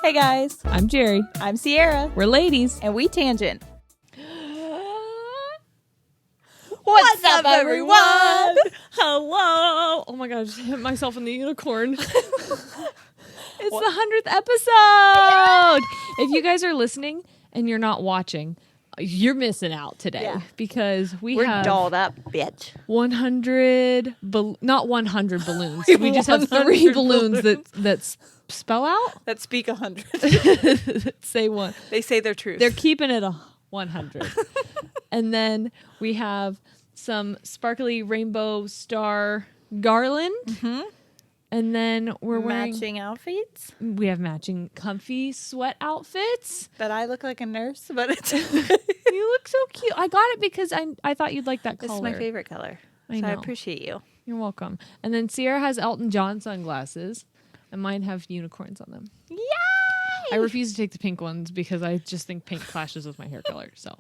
Hey guys, I'm Jerry. I'm Sierra, We're ladies. and we tangent. What's up, everyone? Hello. Oh my god, I just hit myself in the unicorn. It's the 100th episode. If you guys are listening and you're not watching, you're missing out today because We're have dolled up, bitch. 100, not 100 balloons. We just have 3 balloons that spell out. That speak 100. Say one. They say their truth. They're keeping it 100. And then we have some sparkly rainbow star garland. Mm-hmm. And then we're wearing matching outfits. We have matching comfy sweat outfits. That I look like a nurse, but it's You look so cute. I got it because I thought you'd like that color. This is my favorite color. I know. I appreciate you. You're welcome. And then Sierra has Elton John sunglasses, and mine have unicorns on them. Yay! I refuse to take the pink ones because I just think pink clashes with my hair color. So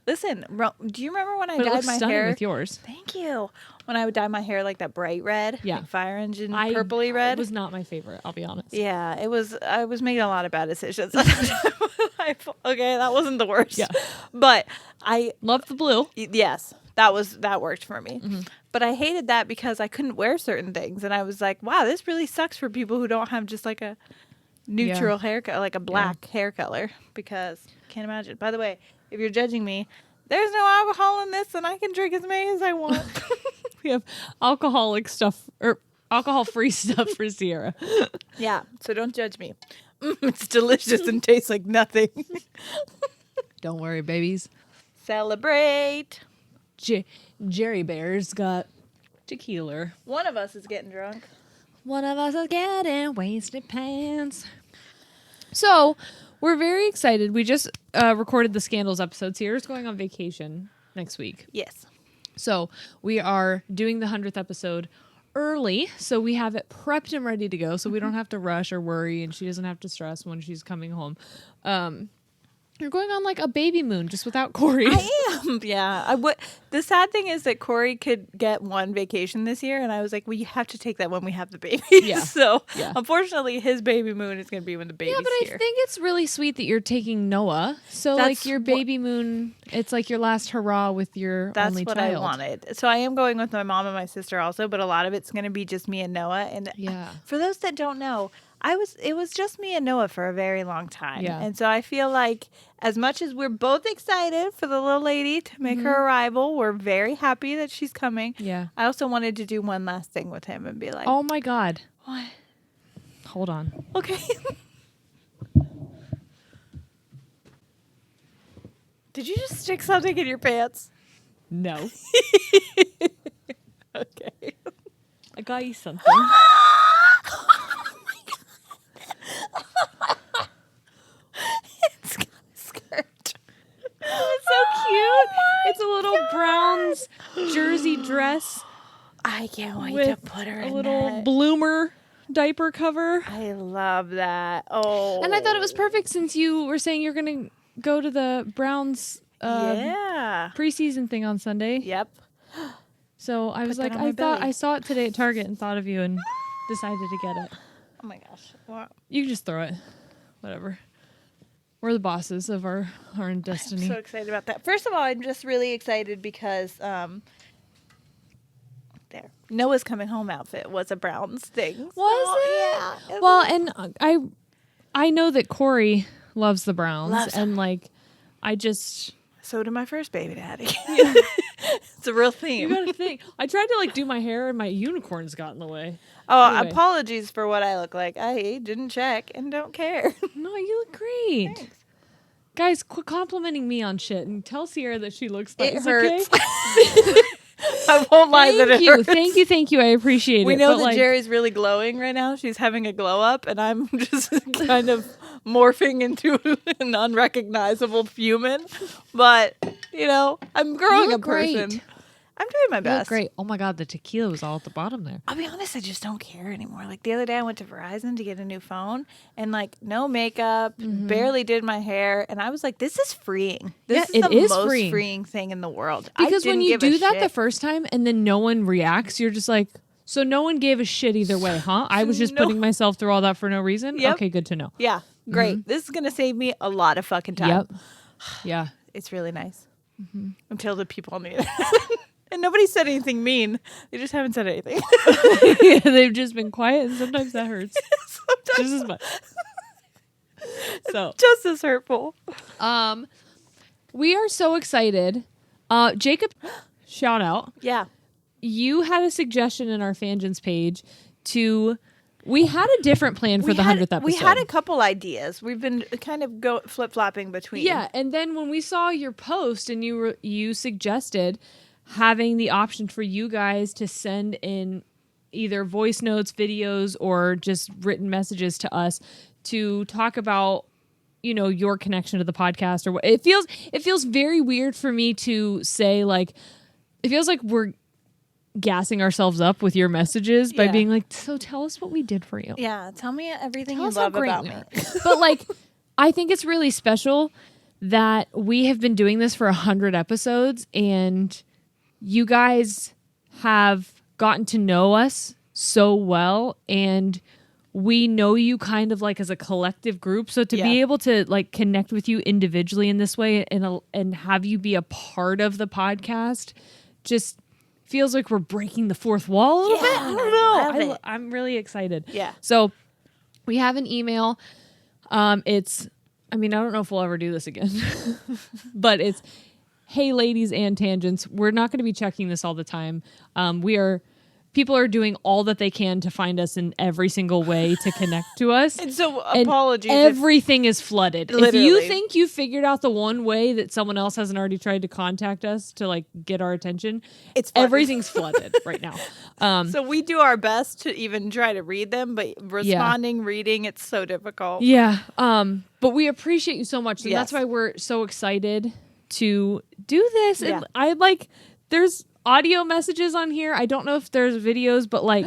Listen, do you remember when I but it dyed looks my stunning hair with yours? Thank you. When I would dye my hair like that bright red, like fire engine purpley red. It was not my favorite, I'll be honest. Yeah, it was. I was making a lot of bad decisions. Okay, that wasn't the worst. Yeah, but I loved the blue. Yes, that worked for me. Mm-hmm. But I hated that because I couldn't wear certain things, and I was like, wow, this really sucks for people who don't have just like a neutral hair color, like a black hair color, because I can't imagine. By the way, if you're judging me, there's no alcohol in this, and I can drink as many as I want. We have alcoholic stuff or alcohol-free stuff for Sierra. Yeah, so don't judge me. It's delicious and tastes like nothing. Don't worry, babies. Celebrate. Jerry Bear's got tequila. One of us is getting drunk. One of us is getting wasted pants. So, we're very excited. We just recorded the Scandals episode. Sierra's going on vacation next week. Yes. So, we are doing the 100th episode early, so we have it prepped and ready to go, so we don't have to rush or worry, and she doesn't have to stress when she's coming home. You're going on like a baby moon, just without Corey. I am, yeah. The sad thing is that Corey could get one vacation this year, and I was like, well, you have to take that when we have the baby. Yeah. So, unfortunately, his baby moon is going to be when the baby's here. Yeah, but I think it's really sweet that you're taking Noah. So, like, your baby moon, it's like your last hurrah with your only child. That's what I wanted. So, I am going with my mom and my sister also, but a lot of it's going to be just me and Noah. And for those that don't know, it was just me and Noah for a very long time. Yeah. And so I feel like as much as we're both excited for the little lady to make her arrival, we're very happy that she's coming. Yeah. I also wanted to do one last thing with him and be like, oh my God. What? Hold on. Okay. Did you just stick something in your pants? No. Okay. I got you something. It's got a skirt. Oh, it's so cute. It's a little Browns jersey dress. I can't wait to put her in a little bloomer diaper cover. I love that. Oh. And I thought it was perfect since you were saying you're going to go to the Browns preseason thing on Sunday. Yep. So I was like, I saw it today at Target and thought of you and decided to get it. Oh my gosh. Wow. You can just throw it. Whatever. We're the bosses of our destiny. I'm so excited about that. First of all, I'm just really excited because Noah's coming home outfit was a Browns thing. Was it? Yeah. Well, and I know that Corey loves the Browns, and like I just. So did my first baby daddy. It's a real theme. You gotta think. I tried to like do my hair and my unicorns got in the way. Oh, anyway. Apologies for what I look like. I didn't check and don't care. No, you look great. Thanks. Guys, quit complimenting me on shit and tell Sierra that she looks like it hurts. Okay? I won't lie that it hurts. Thank you. I appreciate it. We know that Jerry's really glowing right now. She's having a glow up, and I'm just kind of morphing into an unrecognizable human. But, I'm growing a person. Great. I'm doing my best. You look great. Oh my God, the tequila was all at the bottom there. I'll be honest, I just don't care anymore. Like the other day I went to Verizon to get a new phone and like no makeup, barely did my hair. And I was like, this is freeing. This is the most freeing thing in the world. Because when you do that the first time and then no one reacts, you're just like, So no one gave a shit either way, huh? I was just putting myself through all that for no reason? Yep. Okay, good to know. Yeah, great. This is going to save me a lot of fucking time. Yep. Yeah. It's really nice. Until the people on the internet. And nobody said anything mean. They just haven't said anything. Yeah, they've just been quiet, and sometimes that hurts. Just as much. So just as hurtful. We are so excited. Jacob, shout out. Yeah. You had a suggestion in our Fangens page we had a different plan for the 100th episode. We had a couple ideas. We've been kind of flip-flopping between. Yeah, and then when we saw your post and you suggested having the option for you guys to send in either voice notes, videos, or just written messages to us to talk about, your connection to the podcast or what it feels very weird for me to say, like, it feels like we're gassing ourselves up with your messages by being like, so tell us what we did for you. Yeah, tell me everything you love about me. But like, I think it's really special that we have been doing this for 100 episodes and you guys have gotten to know us so well, and we know you kind of like as a collective group. So to be able to like connect with you individually in this way and have you be a part of the podcast just feels like we're breaking the fourth wall a little bit. I don't know. I'm really excited. Yeah. So we have an email. I don't know if we'll ever do this again, but it's, hey, ladies and tangents. We're not going to be checking this all the time. People are doing all that they can to find us in every single way to connect to us. And so apologies. Everything is flooded. Literally. If you think you figured out the one way that someone else hasn't already tried to contact us to like get our attention, everything's flooded right now. So we do our best to even try to read them, but reading, it's so difficult. Yeah. But we appreciate you so much. And that's why we're so excited to do this. And there's audio messages on here. I don't know if there's videos, but like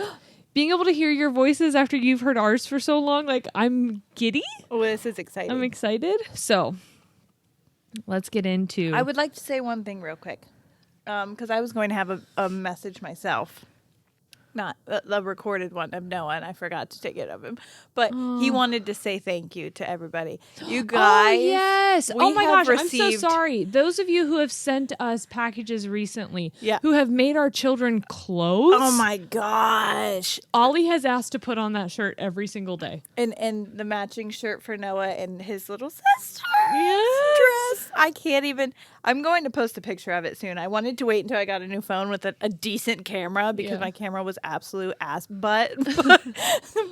being able to hear your voices after you've heard ours for so long, like I'm giddy. Oh, this is exciting. I'm excited. So let's get into. I would like to say one thing real quick, because I was going to have a message myself. Not the recorded one of Noah, and I forgot to take it of him. But he wanted to say thank you to everybody. You guys. Oh, yes. Oh, my gosh. I'm so sorry. Those of you who have sent us packages recently, who have made our children clothes. Oh, my gosh. Ollie has asked to put on that shirt every single day. And the matching shirt for Noah and his little sister's dress. I can't even. I'm going to post a picture of it soon. I wanted to wait until I got a new phone with a decent camera because my camera was absolute ass butt.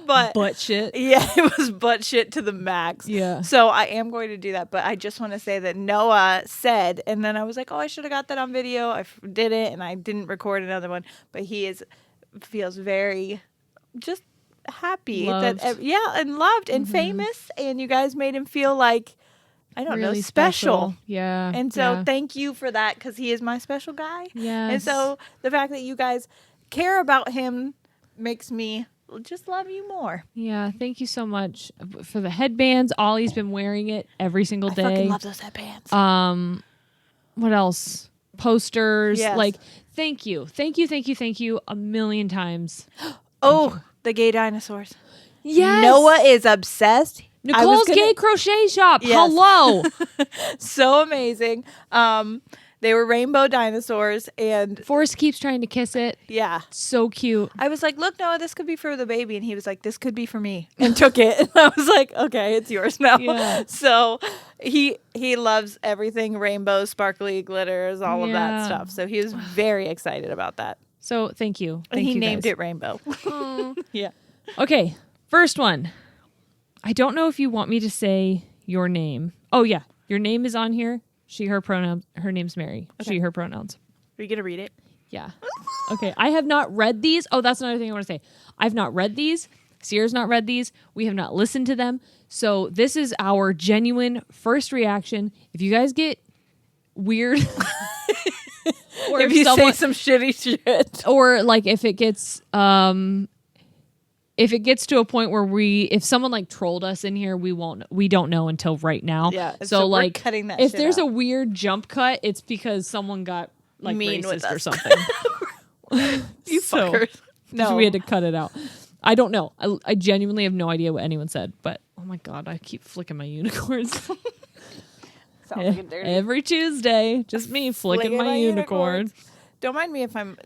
but butt shit. Yeah, it was butt shit to the max. Yeah. So I am going to do that. But I just want to say that Noah said, and then I was like, oh, I should have got that on video. I did it, and I didn't record another one. But he feels very just happy. Loved. And loved and famous. And you guys made him feel like, I don't really know, special. Yeah. And so thank you for that, because he is my special guy. Yes. And so the fact that you guys care about him makes me just love you more. Yeah. Thank you so much for the headbands. Ollie's been wearing it every single day. I fucking love those headbands. What else? Posters. Yes. Like, thank you. Thank you a million times. The gay dinosaurs. Yes. Noah is obsessed. Nicole's Gay Crochet Shop. Yes. Hello. So amazing. They were rainbow dinosaurs, and Forrest keeps trying to kiss it. Yeah. So cute. I was like, look, Noah, this could be for the baby. And he was like, this could be for me. And took it. And I was like, okay, it's yours now. Yeah. So he loves everything rainbow, sparkly glitters, all of that stuff. So he was very excited about that. So thank you. And he named it Rainbow. Yeah. Okay. First one. I don't know if you want me to say your name. Oh, yeah. Your name is on here. She, her pronouns. Her name's Mary. Okay. She, her pronouns. Are you going to read it? Yeah. Okay. I have not read these. Oh, that's another thing I want to say. I've not read these. Sierra's not read these. We have not listened to them. So this is our genuine first reaction. If you guys get weird... or if you say some shitty shit. Or like if it gets... if it gets to a point where if someone like trolled us in here, we don't know until right now. Yeah. So like, cutting that if shit there's out. a weird jump cut, it's because someone got like mean racist with us. or something. You fuckers. No. We had to cut it out. I don't know. I genuinely have no idea what anyone said, but oh my God, I keep flicking my unicorns. Every Tuesday, just me flicking my unicorn. Don't mind me if I'm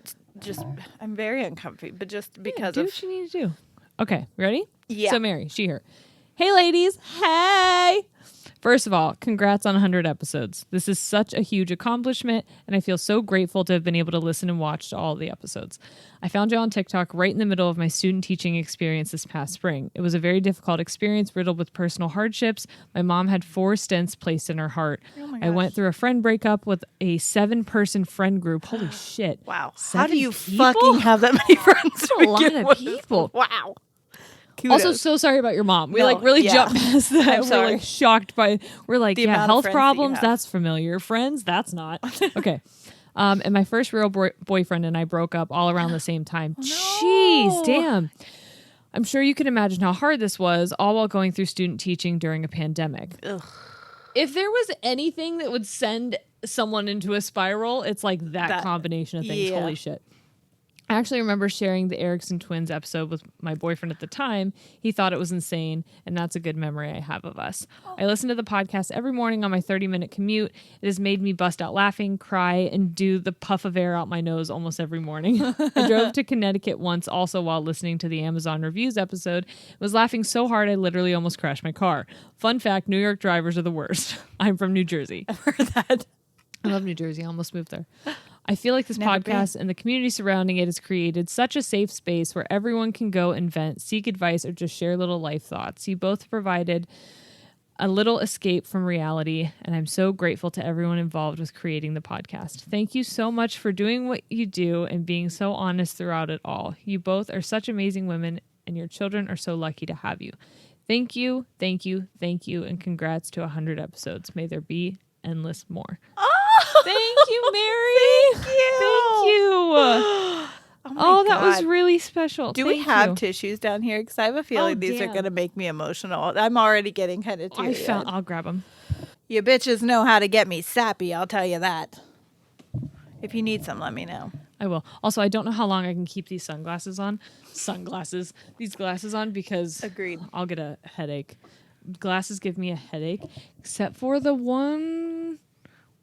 very uncomfy, but just because do what you need to do. Okay, ready? Yeah. So Mary, she her. Hey ladies, hey! First of all, congrats on 100 episodes. This is such a huge accomplishment, and I feel so grateful to have been able to listen and watch to all the episodes. I found you on TikTok right in the middle of my student teaching experience this past spring. It was a very difficult experience, riddled with personal hardships. My mom had 4 stents placed in her heart. Oh my gosh. I went through a friend breakup with a 7-person friend group. Holy shit. Wow. How do you fucking have that many friends? A lot of people. Wow. Kudos. Also, so sorry about your mom. We really jumped past that. I'm sorry. We're shocked by. We're like, health problems. That's familiar. Friends, that's not. Okay. And my first real boyfriend and I broke up all around the same time. No. Jeez, damn. I'm sure you can imagine how hard this was, all while going through student teaching during a pandemic. Ugh. If there was anything that would send someone into a spiral, it's like that combination of things. Yeah. Holy shit. I actually remember sharing the Erickson twins episode with my boyfriend at the time. He thought it was insane, and that's a good memory I have of us. I listen to the podcast every morning on my 30-minute commute. It has made me bust out laughing, cry, and do the puff of air out my nose almost every morning. I drove to Connecticut once also while listening to the Amazon Reviews episode. I was laughing so hard I literally almost crashed my car. Fun fact, New York drivers are the worst. I'm from New Jersey. I've heard that. I love New Jersey. I almost moved there. I feel like this podcast and the community surrounding it has created such a safe space where everyone can go and vent, seek advice, or just share little life thoughts. You both provided a little escape from reality, and I'm so grateful to everyone involved with creating the podcast. Thank you so much for doing what you do and being so honest throughout it all. You both are such amazing women, and your children are so lucky to have you. Thank you, thank you, thank you, and congrats to 100 episodes. May there be endless more. Thank you, Mary. Thank you. Oh, that was really special. Do we have tissues down here? Because I have a feeling these are going to make me emotional. I'm already getting kind of teary. I'll grab them. You bitches know how to get me sappy, I'll tell you that. If you need some, let me know. I will. Also, I don't know how long I can keep these glasses on because agreed. I'll get a headache. Glasses give me a headache, except for the one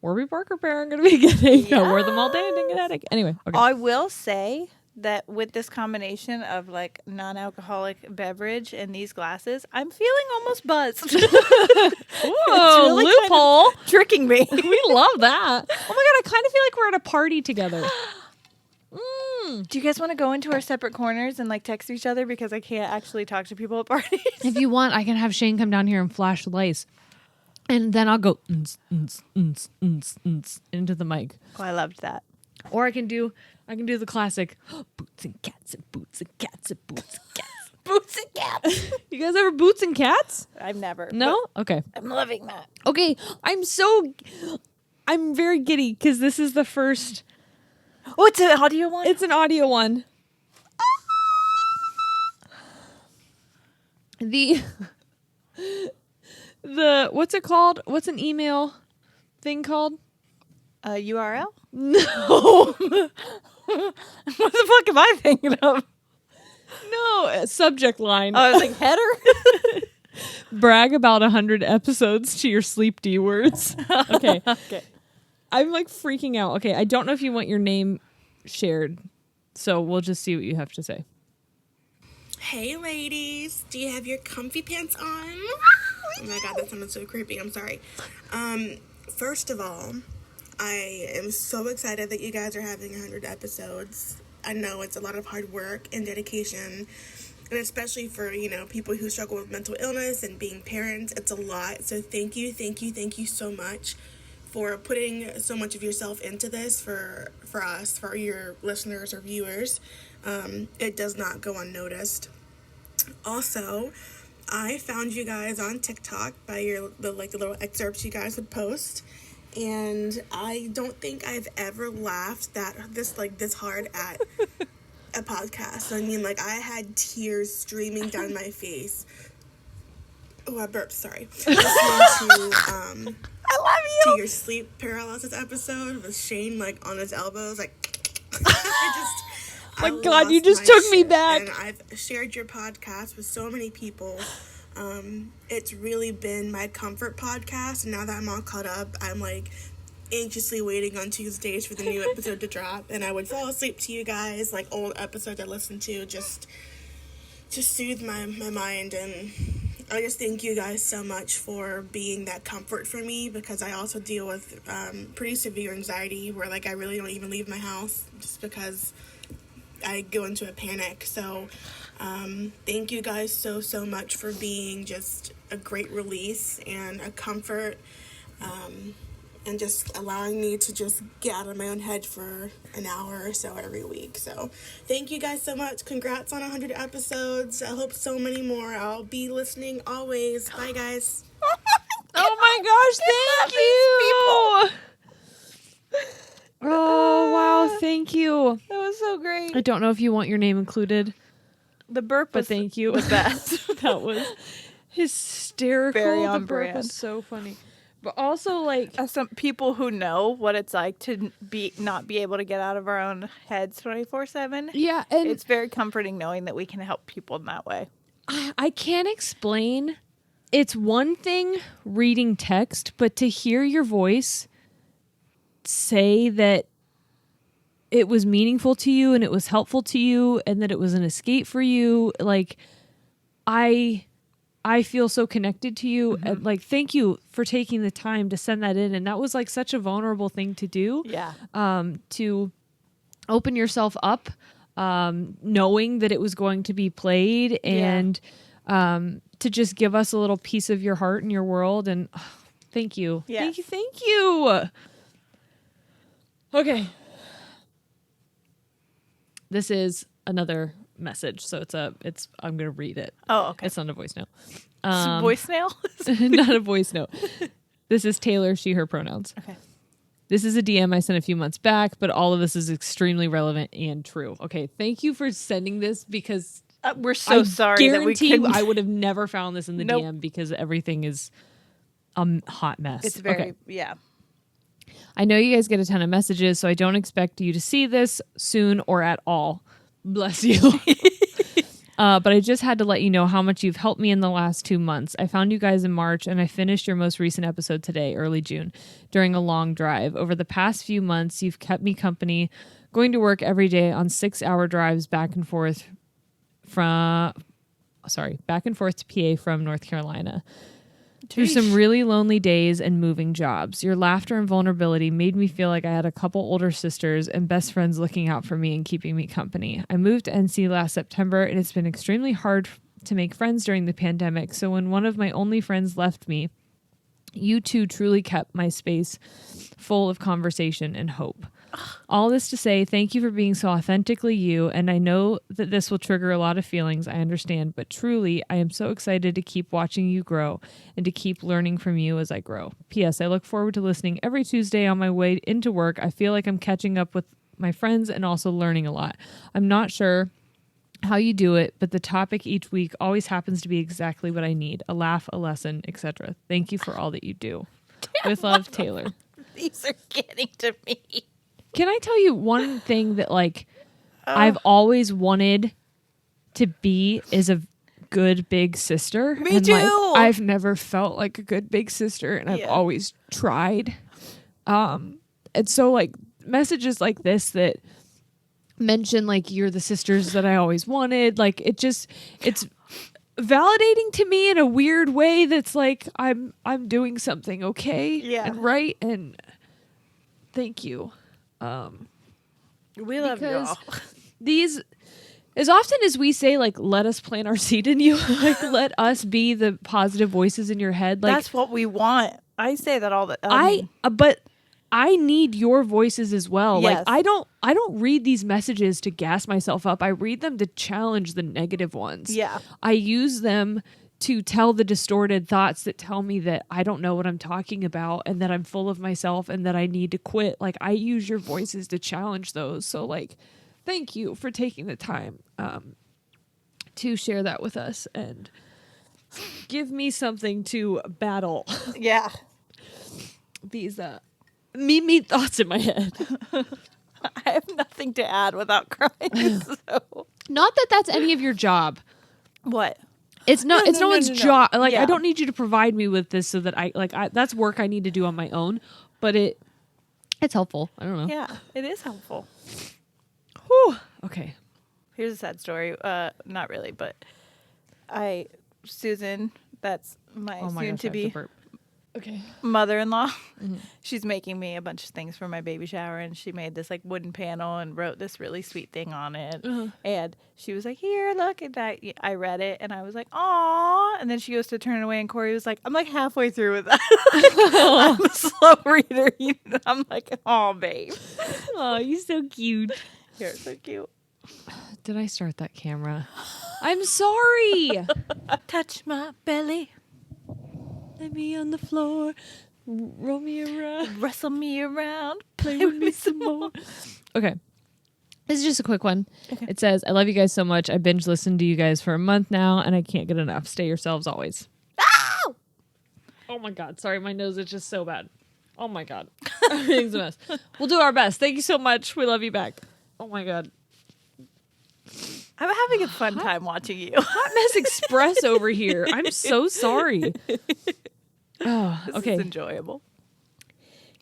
Warby Parker pair I'm going to be getting. I wore them all day and didn't get a headache. Anyway, okay. I will say that with this combination of like non-alcoholic beverage and these glasses, I'm feeling almost buzzed. Whoa, really loophole. Kind of tricking me. We love that. Oh my God, I kind of feel like we're at a party together. Do you guys want to go into our separate corners and like text each other because I can't actually talk to people at parties? If you want, I can have Shane come down here and flash the lights. And then I'll go into the mic. Oh, I loved that. Or I can do the classic boots and cats and boots and cats and boots and cats. Boots and cats. You guys ever boots and cats? I've never. No? Okay. I'm loving that. Okay. I'm very giddy because this is the first. Oh, it's an audio one? It's an audio one. The what's it called? What's an email thing called? URL? No. What the fuck am I thinking of? No, subject line. Oh, I was like, header? Brag about 100 episodes to your sleep D words. Okay. Okay. I'm like freaking out. Okay, I don't know if you want your name shared, so we'll just see what you have to say. Hey ladies, do you have your comfy pants on? Oh my God, that sounded so creepy. I'm sorry. First of all, I am so excited that you guys are having 100 episodes. I know it's a lot of hard work and dedication, and especially for, people who struggle with mental illness and being parents, it's a lot. So thank you so much for putting so much of yourself into this for us, for your listeners or viewers. It does not go unnoticed. Also, I found you guys on TikTok by the little excerpts you guys would post, and I don't think I've ever laughed this hard at a podcast. I mean, I had tears streaming down my face. Oh, I burped. Sorry. Listening to I love you. To your sleep paralysis episode with Shane on his elbows, My God, you just took me back. And I've shared your podcast with so many people. It's really been my comfort podcast. And now that I'm all caught up, I'm like anxiously waiting on Tuesdays for the new episode to drop. And I would fall asleep to you guys, like old episodes I listened to, just to soothe my mind. And I just thank you guys so much for being that comfort for me, because I also deal with pretty severe anxiety where like I really don't even leave my house just because I go into a panic. So thank you guys so much for being just a great release and a comfort, and just allowing me to just get out of my own head for an hour or so every week. So thank you guys so much. Congrats on 100 episodes. I hope so many more. I'll be listening always. Bye, guys. Oh my gosh, thank you. Oh, wow, thank you. That was so great. I don't know if you want your name included. The burp was but thank you. the best. That was hysterical. Very on the burp brand. was so funny. But also, like, as some people who know what it's like to not be able to get out of our own heads 24/7. Yeah, and it's very comforting knowing that we can help people in that way. I can't explain. It's one thing reading text, but to hear your voice say that it was meaningful to you and it was helpful to you and that it was an escape for you, like, I feel so connected to you. Mm-hmm. And, like, thank you for taking the time to send that in. And that was like such a vulnerable thing to do. Yeah. To open yourself up, knowing that it was going to be played, and to just give us a little piece of your heart and your world. And thank you. Yes. Thank you. Okay. This is another message, so I'm gonna read it. Oh, okay. It's not a voice note. Voicemail? Not a voice note. This is Taylor, she, her pronouns. Okay. This is a DM I sent a few months back, but all of this is extremely relevant and true. Okay, thank you for sending this, because we're so sorry that we couldn't. I would have never found this in the DM, because everything is a hot mess. It's very, yeah. I know you guys get a ton of messages, so I don't expect you to see this soon or at all. Bless you. But I just had to let you know how much you've helped me in the last 2 months. I found you guys in March, and I finished your most recent episode today, early June, during a long drive. Over the past few months, you've kept me company, going to work every day on 6-hour drives back and forth to PA from North Carolina. Through some really lonely days and moving jobs. Your laughter and vulnerability made me feel like I had a couple older sisters and best friends looking out for me and keeping me company. I moved to NC last September, and it's been extremely hard to make friends during the pandemic. So when one of my only friends left me, you two truly kept my space full of conversation and hope. All this to say, thank you for being so authentically you, and I know that this will trigger a lot of feelings, I understand, but truly, I am so excited to keep watching you grow and to keep learning from you as I grow. P.S. I look forward to listening every Tuesday on my way into work. I feel like I'm catching up with my friends and also learning a lot. I'm not sure how you do it, but the topic each week always happens to be exactly what I need. A laugh, a lesson, etc. Thank you for all that you do. With love, Taylor. These are getting to me. Can I tell you one thing that, like, I've always wanted to be is a good big sister? Me too. Like, I've never felt like a good big sister, and I've always tried. And so, like, messages like this that mention, like, you're the sisters that I always wanted, like, it's validating to me in a weird way that's like I'm doing something okay and right, and thank you. We love y'all. These, as often as we say, like, let us plant our seed in you, like, let us be the positive voices in your head. Like, that's what we want. I say that all the time. But I need your voices as well. Yes. Like, I don't read these messages to gas myself up. I read them to challenge the negative ones. Yeah. I use them to tell the distorted thoughts that tell me that I don't know what I'm talking about and that I'm full of myself and that I need to quit. Like, I use your voices to challenge those. So, like, thank you for taking the time to share that with us and give me something to battle. Yeah. These me thoughts in my head. I have nothing to add without crying. So. Not that that's any of your job. What? It's no one's job. Like, yeah. I don't need you to provide me with this so that that's work I need to do on my own. But it's helpful. I don't know. Yeah, it is helpful. Whew. Okay. Here's a sad story. Not really, but Susan, that's my soon-to-be mother-in-law. Mm-hmm. She's making me a bunch of things for my baby shower, and she made this like wooden panel and wrote this really sweet thing on it. Uh-huh. And she was like, "Here, look at that." I read it, and I was like, "Aw!" And then she goes to turn it away, and Corey was like, "I'm like halfway through with that." I'm a slow reader. I'm like, "Oh, babe." Oh, you're so cute. You're so cute. Did I start that camera? I'm sorry. Touch my belly. Let me on the floor. Roll me around. Wrestle me around. Play with me some more. Okay. This is just a quick one. Okay. It says, I love you guys so much. I binge listened to you guys for a month now, and I can't get enough. Stay yourselves always. Ow! Oh, my God. Sorry, my nose is just so bad. Oh, my God. Everything's a mess. We'll do our best. Thank you so much. We love you back. Oh, my God. I'm having a fun time watching you. Hot Mess Express over here. I'm so sorry. Oh, okay. This is enjoyable.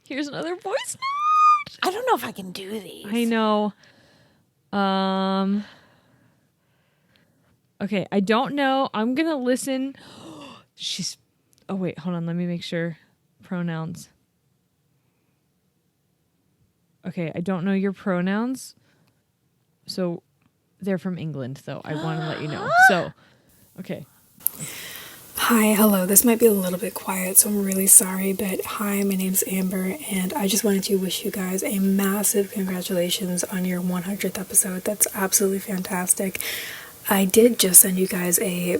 Here's another voice note. I don't know if I can do these. I know. Okay, I don't know. I'm going to listen. Oh, wait, hold on. Let me make sure. Pronouns. Okay, I don't know your pronouns. So they're from England, though. I want to let you know. So, okay. Hi, hello. This might be a little bit quiet, so I'm really sorry, but hi, my name's Amber, and I just wanted to wish you guys a massive congratulations on your 100th episode. That's absolutely fantastic. I did just send you guys a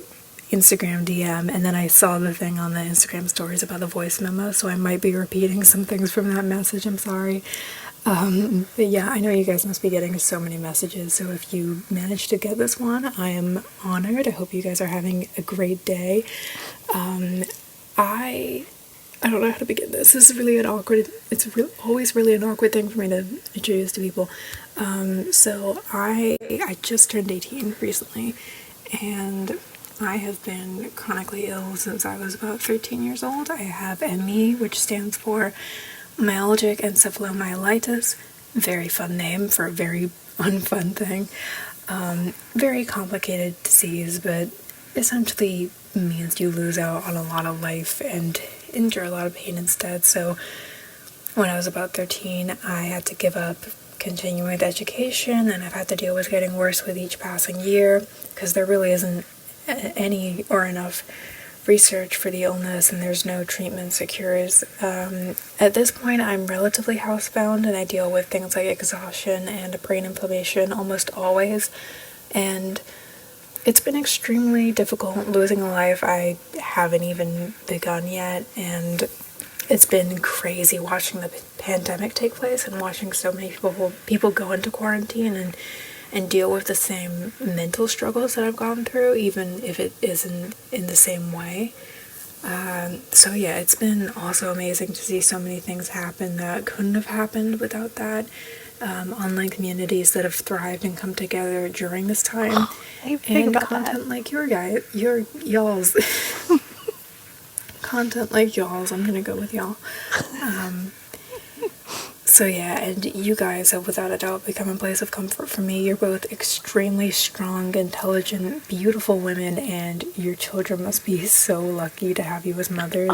Instagram DM, and then I saw the thing on the Instagram stories about the voice memo, so I might be repeating some things from that message. I'm sorry. But yeah, I know you guys must be getting so many messages, so if you managed to get this one, I am honored. I hope you guys are having a great day. I don't know how to begin this. This is really always really an awkward thing for me to introduce to people. So I just turned 18 recently, and I have been chronically ill since I was about 13 years old. I have ME, which stands for myalgic encephalomyelitis. Very fun name for a very unfun thing. Very complicated disease, but essentially means you lose out on a lot of life and endure a lot of pain instead. So when I was about 13, I had to give up continuing with education, and I've had to deal with getting worse with each passing year because there really isn't any or enough research for the illness, and there's no treatments or cures. At this point, I'm relatively housebound, and I deal with things like exhaustion and brain inflammation almost always, and it's been extremely difficult losing a life I haven't even begun yet, and it's been crazy watching the pandemic take place and watching so many people go into quarantine and deal with the same mental struggles that I've gone through, even if it isn't in the same way. So yeah, it's been also amazing to see so many things happen that couldn't have happened without that. Online communities that have thrived and come together during this time. And content like y'all's content like y'all's, I'm gonna go with y'all. So yeah, and you guys have without a doubt become a place of comfort for me. You're both extremely strong, intelligent, beautiful women, and your children must be so lucky to have you as mothers.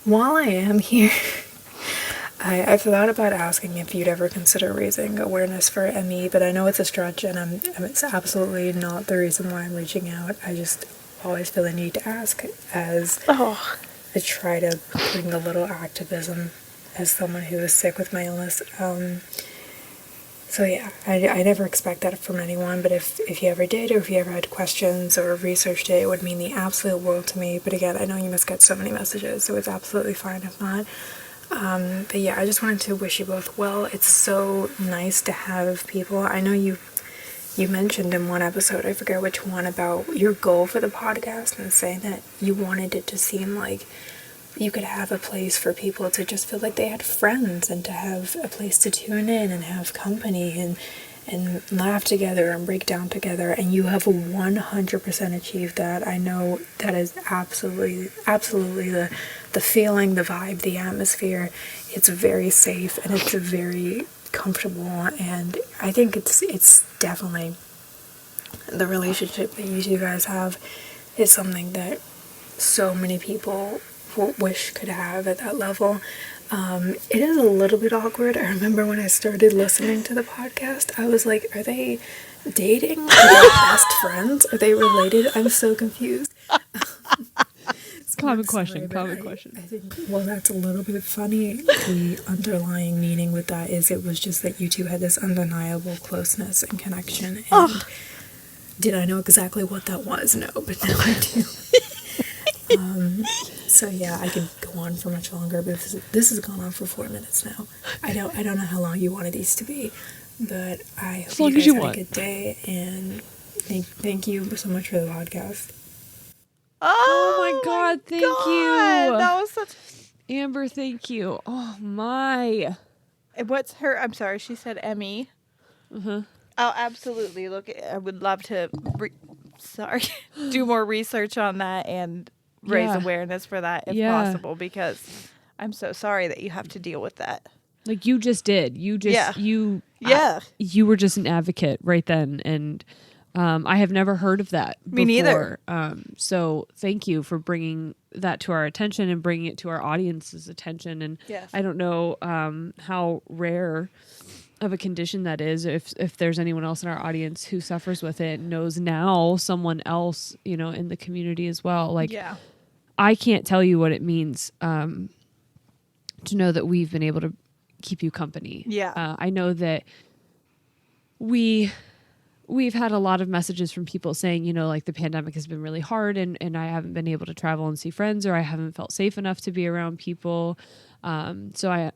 While I am here, I've thought about asking if you'd ever consider raising awareness for ME, but I know it's a stretch, and it's absolutely not the reason why I'm reaching out. I just always feel the need to ask as I try to bring a little activism as someone who is sick with my illness. So yeah, I never expect that from anyone, but if you ever did, or if you ever had questions or researched it, it would mean the absolute world to me. But again, I know you must get so many messages, so it's absolutely fine if not. But yeah, I just wanted to wish you both well. It's so nice to have people. I know you mentioned in one episode, I forget which one, about your goal for the podcast and saying that you wanted it to seem like you could have a place for people to just feel like they had friends and to have a place to tune in and have company and laugh together and break down together, and you have 100% achieved that. I know that is absolutely the feeling, the vibe, the atmosphere. It's very safe and it's very comfortable, and I think it's definitely the relationship that you two guys have is something that so many people wish could have at that level. It is a little bit awkward. I remember when I started listening to the podcast, I was like, are they dating? Are they best friends? Are they related? I'm so confused. It's common question. I think, well, that's a little bit funny. The underlying meaning with that is it was just that you two had this undeniable closeness and connection. And did I know exactly what that was? No, but now I do. So yeah, I could go on for much longer, but this has gone on for 4 minutes now. I don't know how long you wanted these to be, but I hope you guys had a good day, and thank you so much for the podcast. Oh my God, thank you. That was such... Amber, thank you. Oh my. What's her... I'm sorry, she said Emmy. Uh-huh. Oh, absolutely. Look, I would love to do more research on that and raise awareness for that if possible, because I'm so sorry that you have to deal with that. Like you just did. You were just an advocate right then, and I have never heard of that before. Me neither. So thank you for bringing that to our attention and bringing it to our audience's attention. And I don't know how rare of a condition that is. If there's anyone else in our audience who suffers with it, knows now someone else, in the community as well. Like, I can't tell you what it means to know that we've been able to keep you company. Yeah. I know that we've had a lot of messages from people saying, like the pandemic has been really hard and I haven't been able to travel and see friends, or I haven't felt safe enough to be around people. So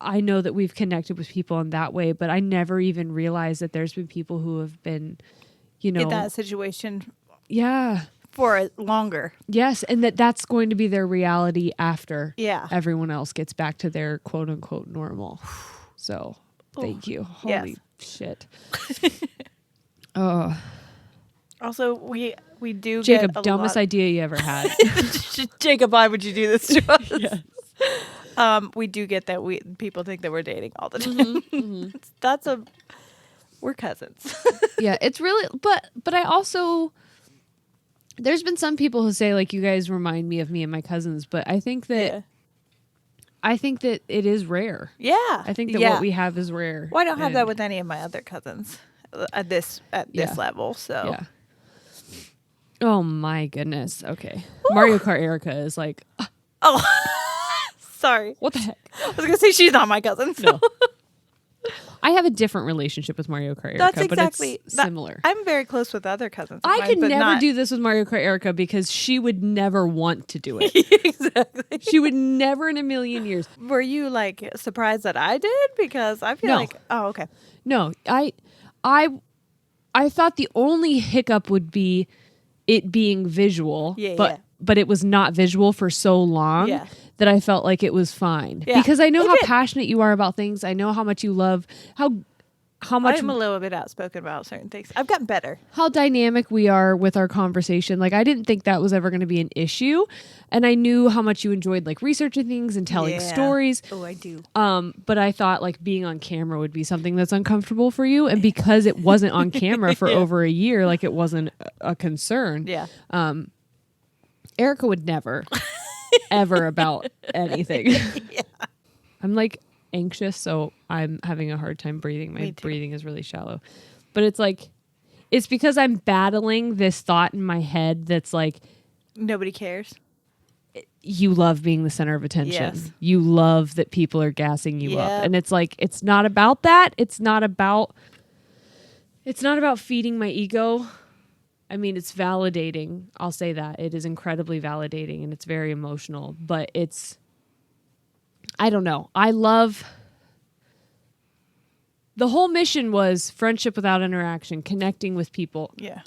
I know that we've connected with people in that way, but I never even realized that there's been people who have been, in that situation. Yeah. For longer. Yes. And that's going to be their reality after everyone else gets back to their quote unquote normal. So thank you. Holy shit. Also, we do Jacob, get dumbest idea you ever had. Jacob, why would you do this to us? Yes. We do get that people think that we're dating all the time. Mm-hmm. We're cousins. Yeah, it's really, but I also, there's been some people who say like, you guys remind me of me and my cousins, but I think that it is rare. Yeah. I think that what we have is rare. Well, I don't have that with any of my other cousins at this level. So. Yeah. Oh my goodness. Okay. Woo! Mario Kart Erica is like, sorry. What the heck? I was going to say she's not my cousin. So. No. I have a different relationship with Mario Kart Erica, That's exactly, but it's similar. I'm very close with other cousins. I could never do this with Mario Kart Erica because she would never want to do it. Exactly. She would never in a million years. Were you like surprised that I did? Because I feel like, oh, okay. No, I thought the only hiccup would be it being visual, but it was not visual for so long that I felt like it was fine. Yeah. Because I know how passionate you are about things. I know how much you love, how much... I'm a little bit outspoken about certain things. I've gotten better. How dynamic we are with our conversation. Like, I didn't think that was ever going to be an issue. And I knew how much you enjoyed, like, researching things and telling stories. Oh, I do. But I thought, like, being on camera would be something that's uncomfortable for you. And because it wasn't on camera for over a year, like, it wasn't a concern. Yeah. Erica would never... ever about anything. I'm like anxious, so I'm having a hard time breathing. My breathing is really shallow. But it's like, it's because I'm battling this thought in my head that's like, nobody cares. You love being the center of attention. Yes. You love that people are gassing you up. And it's like, it's not about that. It's not about feeding my ego. I mean, it's validating. I'll say that. It is incredibly validating and it's very emotional, but I don't know. I love, the whole mission was friendship without interaction, connecting with people. Yeah.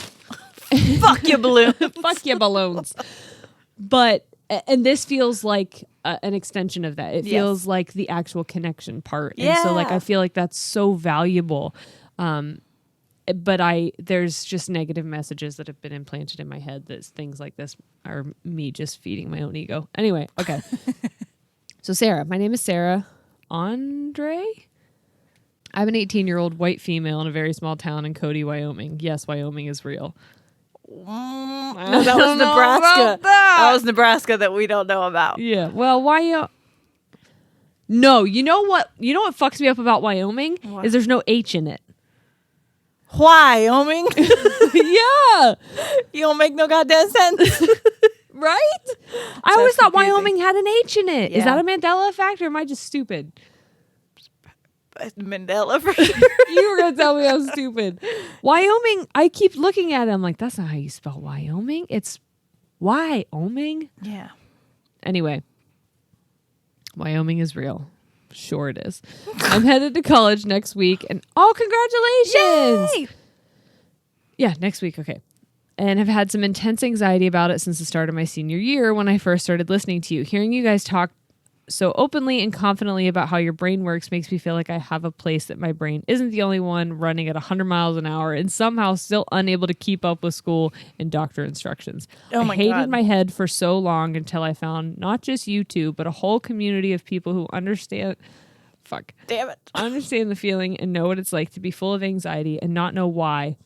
Fuck your balloons. Fuck your balloons. But And this feels like an extension of that. It feels like the actual connection part. Yeah. And so like I feel like that's so valuable. But there's just negative messages that have been implanted in my head that things like this are me just feeding my own ego. Anyway, okay. So Sarah, my name is Sarah Andre. I'm an 18-year-old white female in a very small town in Cody, Wyoming. Yes, Wyoming is real. No, that was Nebraska. That was Nebraska that we don't know about. Yeah. Well, No, you know what? You know what fucks me up about Wyoming is there's no H in it. Wyoming? Yeah. You don't make no goddamn sense. Right? I always thought Wyoming had an H in it. Yeah. Is that a Mandela effect or am I just stupid? Mandela for sure. You were going to tell me I'm stupid. Wyoming, I keep looking at it. I'm like, that's not how you spell Wyoming. It's Wyoming. Yeah. Anyway, Wyoming is real. Sure it is. I'm headed to college next week and congratulations. Yay! Yeah, next week. Okay. And have had some intense anxiety about it since the start of my senior year when I first started listening to you. Hearing you guys talk so openly and confidently about how your brain works makes me feel like I have a place that my brain isn't the only one running at 100 miles an hour and somehow still unable to keep up with school and doctor instructions. Oh my I hated God. my head for so long until I found not just you two, but a whole community of people who understand the feeling and know what it's like to be full of anxiety and not know why.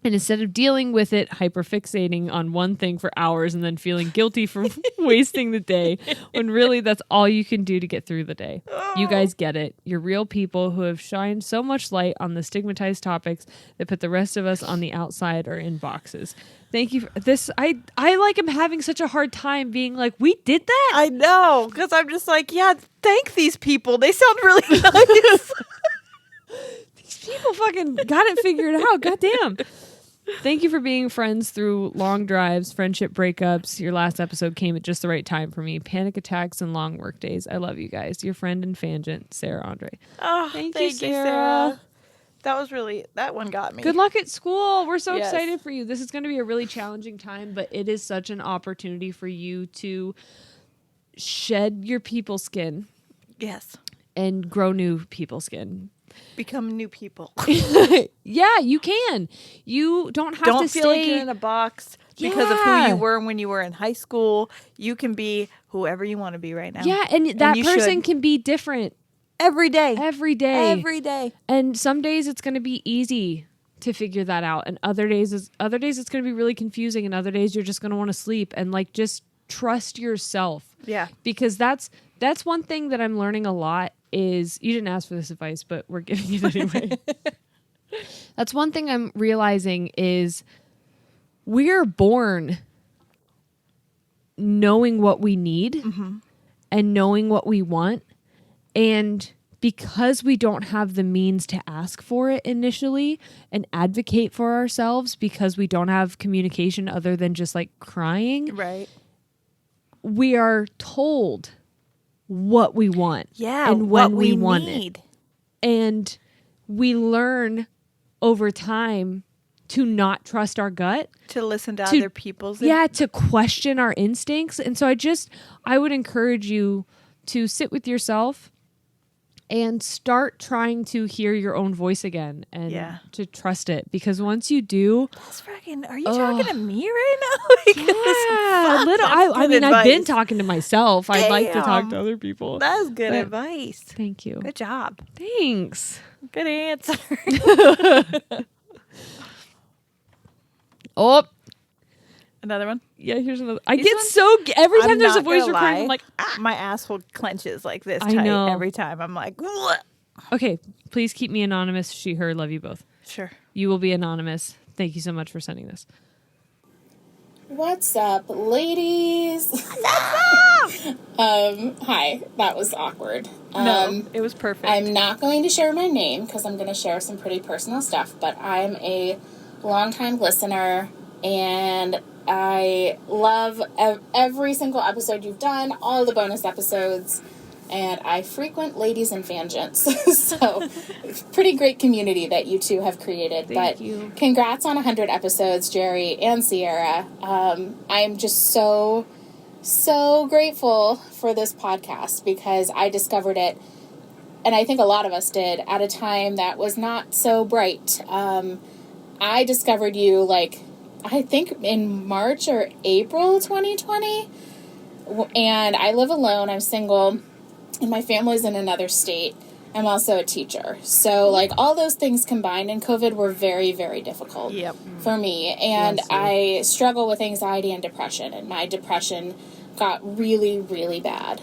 And instead of dealing with it, hyperfixating on one thing for hours and then feeling guilty for wasting the day, when really that's all you can do to get through the day. You guys get it. You're real people who have shined so much light on the stigmatized topics that put the rest of us on the outside or in boxes. Thank you for this. I like am having such a hard time being like, we did that? I know, because I'm just like, yeah, thank these people. They sound really nice. These people fucking got it figured out. Goddamn. Thank you for being friends through long drives, friendship breakups. Your last episode came at just the right time for me. Panic attacks and long work days. I love you guys. Your friend and fangent, Sarah Andre. Oh, thank you, Sarah. That one got me. Good luck at school. We're so excited for you. This is going to be a really challenging time, but it is such an opportunity for you to shed your people skin. Yes. And grow new people skin. Become new people. Yeah, you can. You don't have to feel like you're in a box because of who you were when you were in high school. You can be whoever you want to be right now. Yeah, and that person can be different every day. Every day. Every day. And some days it's going to be easy to figure that out, and other days it's going to be really confusing, and other days you're just going to want to sleep and like just trust yourself. Yeah. Because that's one thing that I'm learning a lot is, you didn't ask for this advice, but we're giving it anyway. That's one thing I'm realizing is we're born knowing what we need and knowing what we want. And because we don't have the means to ask for it initially and advocate for ourselves because we don't have communication other than just like crying. Right. We are told what we want. Yeah. And when we want need. it. And we learn over time to not trust our gut. To listen to other people's. Yeah, to question our instincts. And so I would encourage you to sit with yourself and start trying to hear your own voice again and to trust it. Because once you do... Are you talking to me right now? Yeah, I mean, I've been talking to myself. I'd like to talk to other people. That's good advice. Thank you. Good job. Thanks. Good answer. Oh. Another one? Yeah, here's another. Every time there's a voice recording, I'm like, my asshole clenches like this I know. every time. I'm like, ugh. Okay, please keep me anonymous. She, her, love you both. Sure. You will be anonymous. Thank you so much for sending this. What's up, ladies? Hi, that was awkward. No, it was perfect. I'm not going to share my name because I'm going to share some pretty personal stuff, but I'm a longtime listener and I love every single episode you've done, all the bonus episodes, and I frequent Ladies and Fangents. So, pretty great community that you two have created. Thank you. Congrats on 100 episodes, Jerry and Sierra. I'm just so so grateful for this podcast because I discovered it, and I think a lot of us did, at a time that was not so bright. I discovered you, like, I think in March or April 2020, and I live alone, I'm single, and my family's in another state. I'm also a teacher. So, like, all those things combined in COVID were very, very difficult for me. And I struggle with anxiety and depression, and my depression got really, really bad.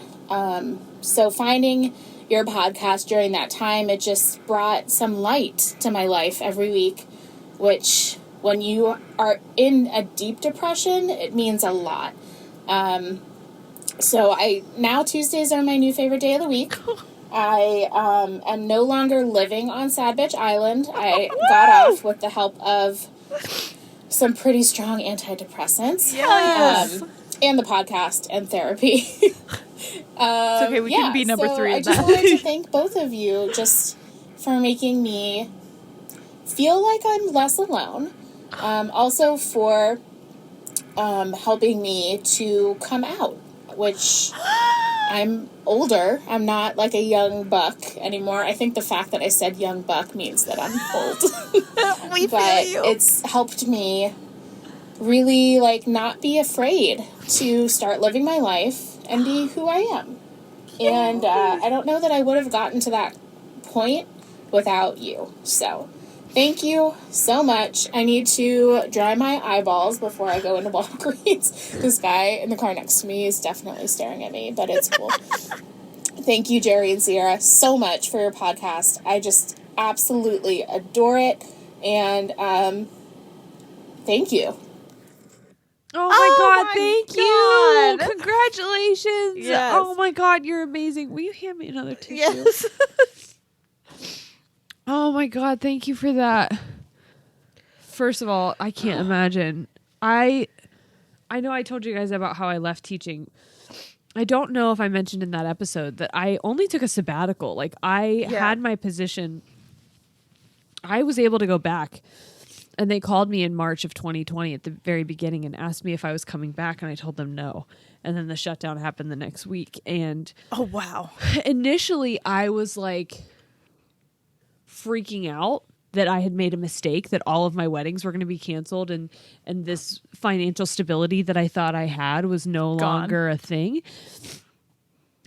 So finding your podcast during that time, it just brought some light to my life every week, which, when you are in a deep depression, it means a lot. So now Tuesdays are my new favorite day of the week. I am no longer living on Sad Bitch Island. I got off with the help of some pretty strong antidepressants. Yes. And the podcast and therapy. It's okay, we can be number 3 I of just that. wanted to thank both of you just for making me feel like I'm less alone. Also for helping me to come out, which I'm older. I'm not like a young buck anymore. I think the fact that I said young buck means that I'm old. We but feel you. It's helped me really, like, not be afraid to start living my life and be who I am. And I don't know that I would have gotten to that point without you. So thank you so much. I need to dry my eyeballs before I go into Walgreens. This guy in the car next to me is definitely staring at me, but it's cool. Thank you, Jerry and Sierra, so much for your podcast. I just absolutely adore it. And thank you. Oh my God, my thank God. you. Congratulations. Yes. Oh my God, you're amazing. Will you hand me another tissue? Yes. Oh my God, thank you for that. First of all, I can't imagine. I know I told you guys about how I left teaching. I don't know if I mentioned in that episode that I only took a sabbatical. Like, I had my position. I was able to go back. And they called me in March of 2020 at the very beginning and asked me if I was coming back, and I told them no. And then the shutdown happened the next week. And Oh, wow. initially I was like freaking out that I had made a mistake, that all of my weddings were going to be canceled, and this financial stability that I thought I had was no longer a thing.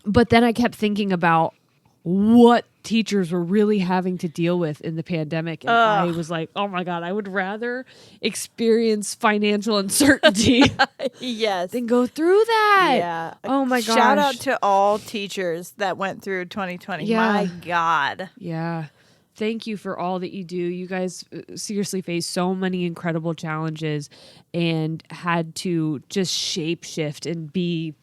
But then I kept thinking about what teachers were really having to deal with in the pandemic. And I was like, oh my God, I would rather experience financial uncertainty Yes. than go through that. Yeah. Oh my gosh. Shout out to all teachers that went through 2020. Yeah. My God. Yeah. Thank you for all that you do. You guys seriously faced so many incredible challenges and had to just shape shift and be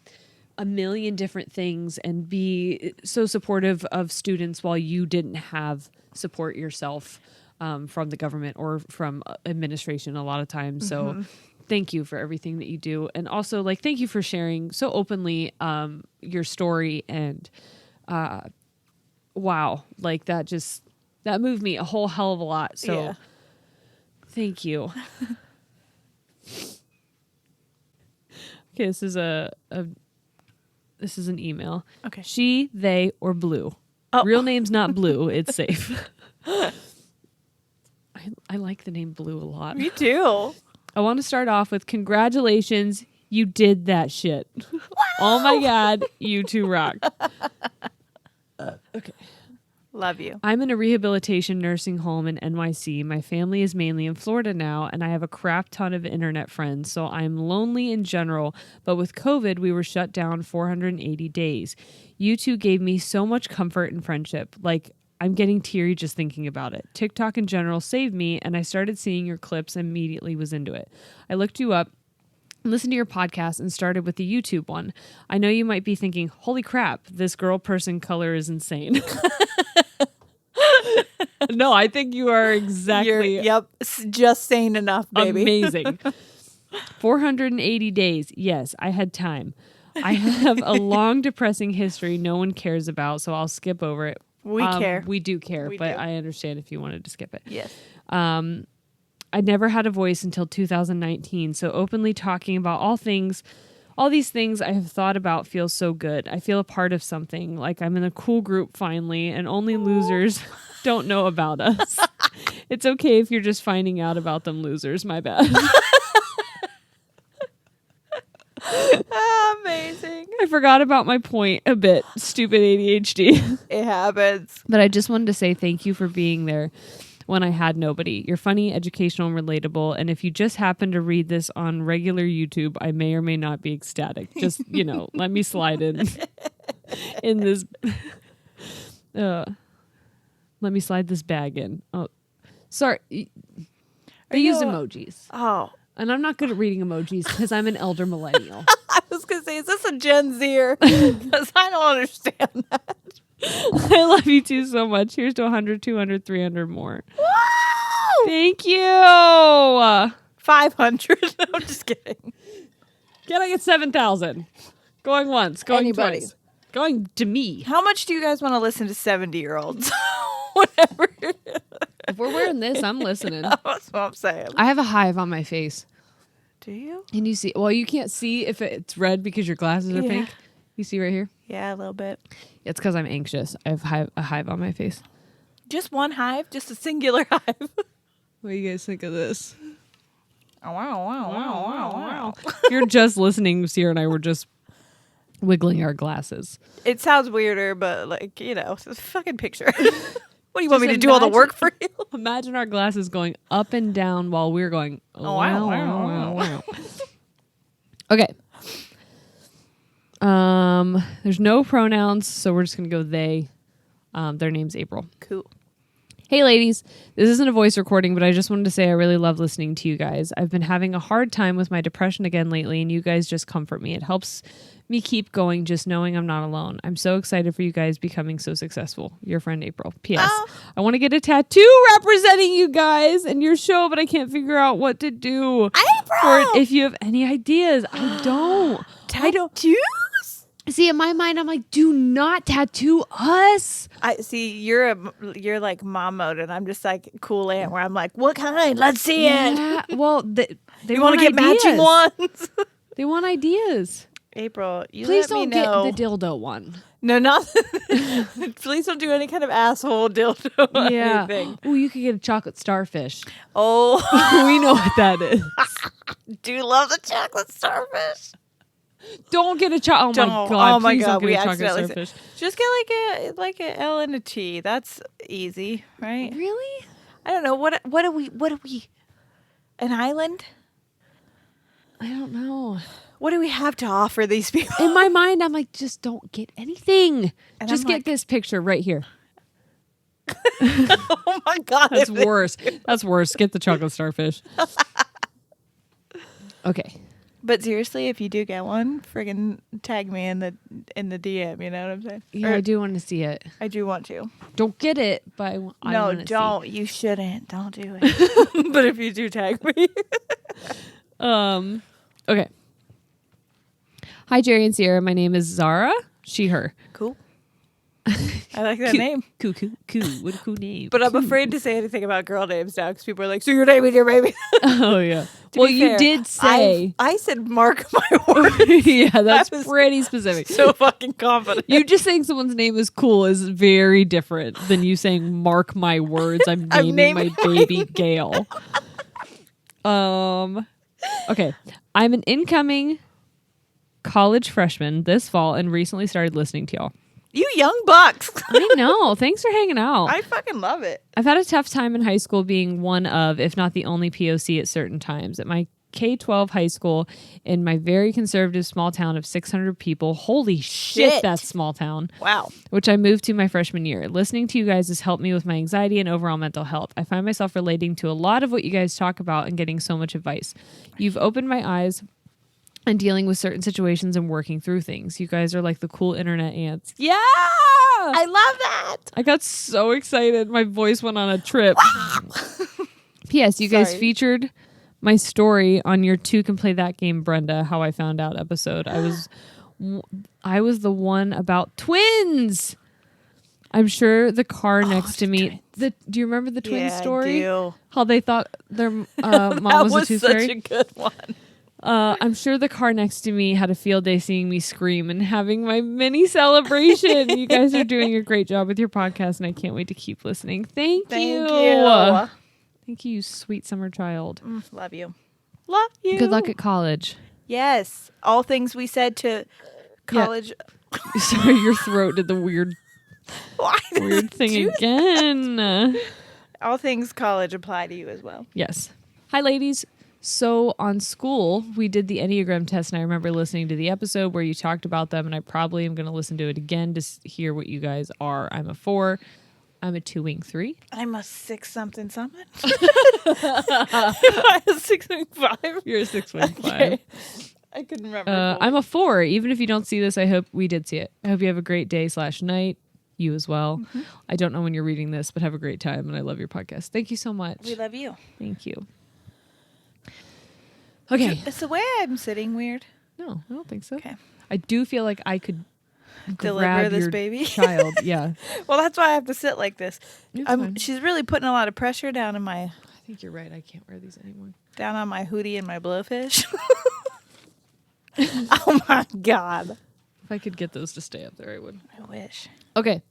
a million different things and be so supportive of students while you didn't have support yourself from the government or from administration a lot of times. So thank you for everything that you do. And also, like, thank you for sharing so openly your story. And wow, like, that moved me a whole hell of a lot. So thank you. Okay, this is this is an email. Okay. She, they, or Blue. Oh. Real name's not Blue. It's safe. I like the name Blue a lot. Me too. I want to start off with congratulations. You did that shit. Wow. Oh my God. You two rock. Okay. Love you. I'm in a rehabilitation nursing home in NYC. My family is mainly in Florida now, and I have a crap ton of internet friends, so I'm lonely in general. But with COVID, we were shut down 480 days. You two gave me so much comfort and friendship. Like, I'm getting teary just thinking about it. TikTok in general saved me, and I started seeing your clips and immediately was into it. I looked you up, listened to your podcast, and started with the YouTube one. I know you might be thinking, holy crap, this girl person color is insane. No, I think you are exactly just sane enough, baby. Amazing. 480 days. Yes, I had time. I have a long, depressing history no one cares about, so I'll skip over it. We care. We do care, We but do. I understand if you wanted to skip it. Yes. I never had a voice until 2019, so openly talking about all things All these things I have thought about feel so good. I feel a part of something, like I'm in a cool group finally, and only losers don't know about us. It's okay if you're just finding out about them losers. My bad. Amazing. I forgot about my point a bit. Stupid ADHD. It happens. But I just wanted to say thank you for being there when I had nobody. You're funny, educational, and relatable. And if you just happen to read this on regular YouTube, I may or may not be ecstatic. Just, let me slide in this. Let me slide this bag in. Oh, sorry. They use emojis. Oh. And I'm not good at reading emojis because I'm an elder millennial. I was going to say, is this a Gen Zer? Because I don't understand that. I love you two so much. Here's to 100, 200, 300 more. Woo! Thank you. 500. I'm just kidding. Getting at 7,000. Going once. Going Anybody. twice. Going to me. How much do you guys want to listen to 70-year-olds? Whatever. If we're wearing this, I'm listening. That's what I'm saying. I have a hive on my face. Do you? Can you see? Well, you can't see if it's red because your glasses are pink. You see right here? Yeah, a little bit. It's because I'm anxious. I have a hive on my face. Just one hive? Just a singular hive? What do you guys think of this? Oh, wow. If you're just listening, Sierra and I were just wiggling our glasses. It sounds weirder, but it's a fucking picture. What do you want me to do all the work for you? Imagine our glasses going up and down while we're going, wow. Okay. There's no pronouns, so we're just going to go they. Their name's April. Cool. Hey, ladies. This isn't a voice recording, but I just wanted to say I really love listening to you guys. I've been having a hard time with my depression again lately, and you guys just comfort me. It helps me keep going just knowing I'm not alone. I'm so excited for you guys becoming so successful. Your friend April. P.S. I want to get a tattoo representing you guys and your show, but I can't figure out what to do for it. If you have any ideas, I don't. Tattoos? See, in my mind, I'm like, do not tattoo us. I see you're like mom mode, and I'm just like cool aunt, where I'm like, what kind? Let's see it. Well, they you want to get matching ones? They want ideas. April, please let me don't know. get the dildo one. No, not. Please don't do any kind of asshole dildo or anything. Oh, you could get a chocolate starfish. Oh, we know what that is. Do you love the chocolate starfish? Don't get a chocolate. Oh my god! Please don't get a chocolate starfish. Just get like a L and a T. That's easy, right? Really? I don't know. What do we? An island? I don't know. What do we have to offer these people? In my mind, I'm like, just don't get anything. And just get this picture right here. Oh my god, that's worse. That's worse. Get the chocolate starfish. Okay. But seriously, if you do get one, friggin' tag me in the DM. You know what I'm saying? Yeah, I do want to see it. I do want to. Don't get it, but no, don't. You shouldn't. Don't do it. But if you do, tag me. Okay. Hi, Jerry and Sierra. My name is Zara. She, her. Cool. I like that name. Cool. What a cool name. But I'm afraid to say anything about girl names now because people are like, so your name is your baby. Oh, yeah. Well, you did say. I said mark my words. Yeah, that's pretty specific. So fucking confident. You just saying someone's name is cool is very different than you saying mark my words. I'm naming my baby Gail. Okay. I'm an incoming college freshman this fall and recently started listening to y'all. You young bucks. I know. Thanks for hanging out. I fucking love it. I've had a tough time in high school being one of, if not the only POC at certain times. At my K-12 high school in my very conservative small town of 600 people. Holy shit, that's small town. Wow. Which I moved to my freshman year. Listening to you guys has helped me with my anxiety and overall mental health. I find myself relating to a lot of what you guys talk about and getting so much advice. You've opened my eyes and dealing with certain situations and working through things. You guys are like the cool internet ants. Yeah! I love that. I got so excited. My voice went on a trip. P.S. You guys featured my story on your Two Can Play That Game, Brenda, How I Found Out episode. I was the one about twins. I'm sure the car next to me. Do you remember the twin story? I do. How they thought their mom was a tooth fairy? That was such a good one. I'm sure the car next to me had a field day seeing me scream and having my mini celebration. You guys are doing a great job with your podcast, and I can't wait to keep listening. Thank you. Thank you, you sweet summer child. Love you. Love you. Good luck at college. Yes. All things we said to college. Yeah. Sorry, your throat did the weird thing again. All things college apply to you as well. Yes. Hi, ladies. So on school, we did the Enneagram test, and I remember listening to the episode where you talked about them, and I probably am going to listen to it again to hear what you guys are. I'm a 4. I'm a 2-wing 3. I'm a 6-something. I'm a 6-wing 5. You're a 6-wing 5. Okay. I couldn't remember. I'm a 4. Even if you don't see this, I hope we did see it. I hope you have a great day/night. You as well. Mm-hmm. I don't know when you're reading this, but have a great time, and I love your podcast. Thank you so much. We love you. Thank you. Okay. Is the way I'm sitting weird? No, I don't think so. Okay. I do feel like I could deliver this your baby child. Yeah. Well, that's why I have to sit like this. She's really putting a lot of pressure down in my. I think you're right. I can't wear these anymore. Down on my hoodie and my blowfish. Oh my God. If I could get those to stay up there, I would. I wish. Okay.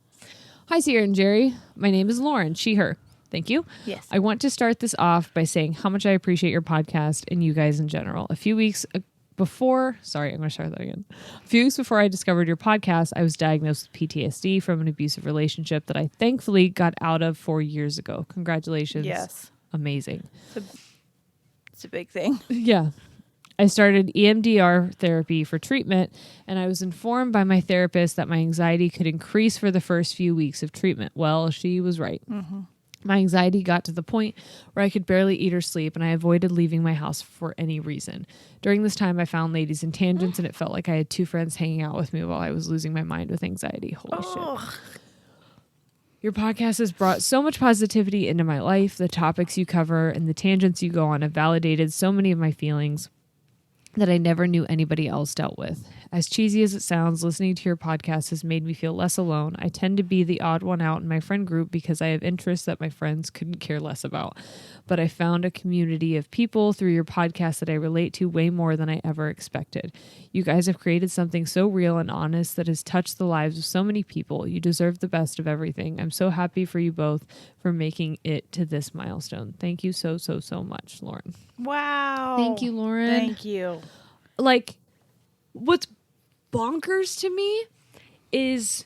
Hi, Sierra and Jerry. My name is Lauren. She, her. Thank you. Yes. I want to start this off by saying how much I appreciate your podcast and you guys in general. A few weeks before I discovered your podcast, I was diagnosed with PTSD from an abusive relationship that I thankfully got out of 4 years ago. Congratulations. Yes. Amazing. It's a big thing. Yeah. I started EMDR therapy for treatment, and I was informed by my therapist that my anxiety could increase for the first few weeks of treatment. Well, she was right. Mm-hmm. My anxiety got to the point where I could barely eat or sleep, and I avoided leaving my house for any reason. During this time, I found Ladies and Tangents, and it felt like I had 2 friends hanging out with me while I was losing my mind with anxiety. Holy shit. Your podcast has brought so much positivity into my life. The topics you cover and the tangents you go on have validated so many of my feelings that I never knew anybody else dealt with. As cheesy as it sounds, listening to your podcast has made me feel less alone. I tend to be the odd one out in my friend group because I have interests that my friends couldn't care less about. But I found a community of people through your podcast that I relate to way more than I ever expected. You guys have created something so real and honest that has touched the lives of so many people. You deserve the best of everything. I'm so happy for you both for making it to this milestone. Thank you so, so, so much, Lauren. Wow. Thank you, Lauren. Thank you. Like, what's bonkers to me is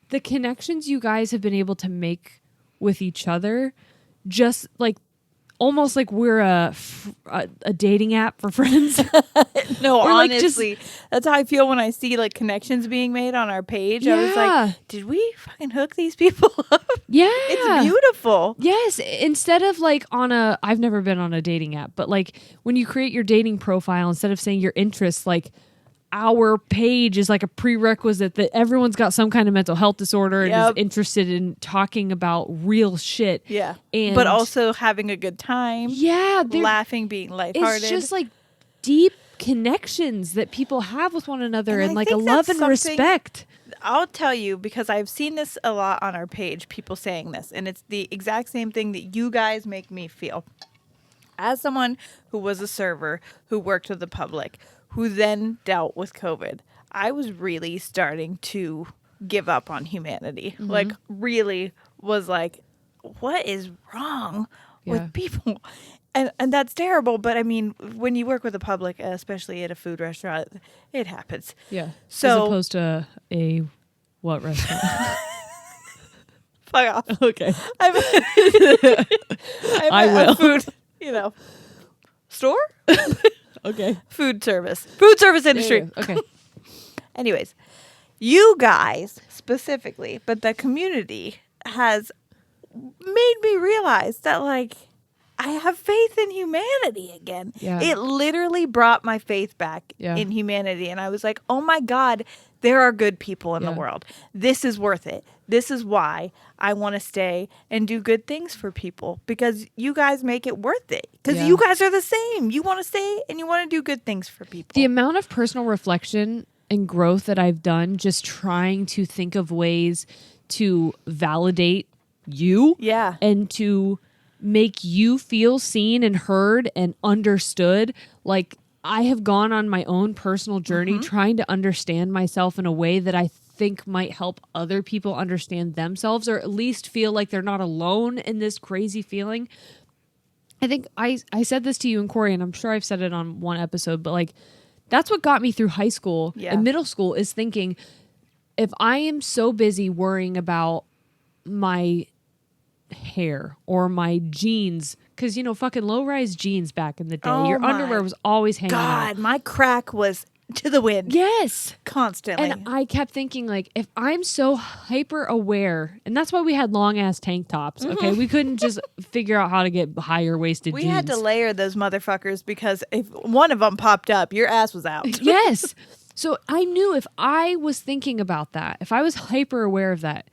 the connections you guys have been able to make with each other, just like almost like we're a dating app for friends. No, or honestly, that's how I feel when I see like connections being made on our page. Yeah. I was like, did we fucking hook these people up? Yeah. It's beautiful. Yes. Instead of like I've never been on a dating app, but like when you create your dating profile, instead of saying your interests, like our page is like a prerequisite that everyone's got some kind of mental health disorder and is interested in talking about real shit. Yeah. And but also having a good time. Yeah. Laughing, being lighthearted. It's just like deep connections that people have with one another and like a love and respect. I'll tell you, because I've seen this a lot on our page, people saying this, and it's the exact same thing that you guys make me feel. As someone who was a server, who worked with the public, who then dealt with COVID, I was really starting to give up on humanity. Mm-hmm. Like, really was like, what is wrong with people? And that's terrible. But I mean, when you work with the public, especially at a food restaurant, it happens. Yeah. So, as opposed to a what restaurant? Fuck off. Okay. I will. A food, store? Okay. Food service industry. Okay. Anyways, you guys specifically, but the community has made me realize that, like, I have faith in humanity again. Yeah. It literally brought my faith back in humanity. And I was like, oh my God, there are good people in the world. This is worth it. This is why I want to stay and do good things for people, because you guys make it worth it. Because you guys are the same. You want to stay and you want to do good things for people. The amount of personal reflection and growth that I've done just trying to think of ways to validate you and to make you feel seen and heard and understood. Like, I have gone on my own personal journey trying to understand myself in a way that I think might help other people understand themselves, or at least feel like they're not alone in this crazy feeling. I think I said this to you and Corey, and I'm sure I've said it on one episode, but like, that's what got me through high school and middle school, is thinking, if I am so busy worrying about my hair or my jeans, because, you know, fucking low-rise jeans back in the day, your underwear was always hanging out. God, my crack was to the wind. Yes. Constantly. And I kept thinking, like, if I'm so hyper aware, and that's why we had long ass tank tops, okay? We couldn't just figure out how to get higher waisted jeans. We had to layer those motherfuckers, because if one of them popped up, your ass was out. Yes. So I knew if I was thinking about that, if I was hyper aware of that,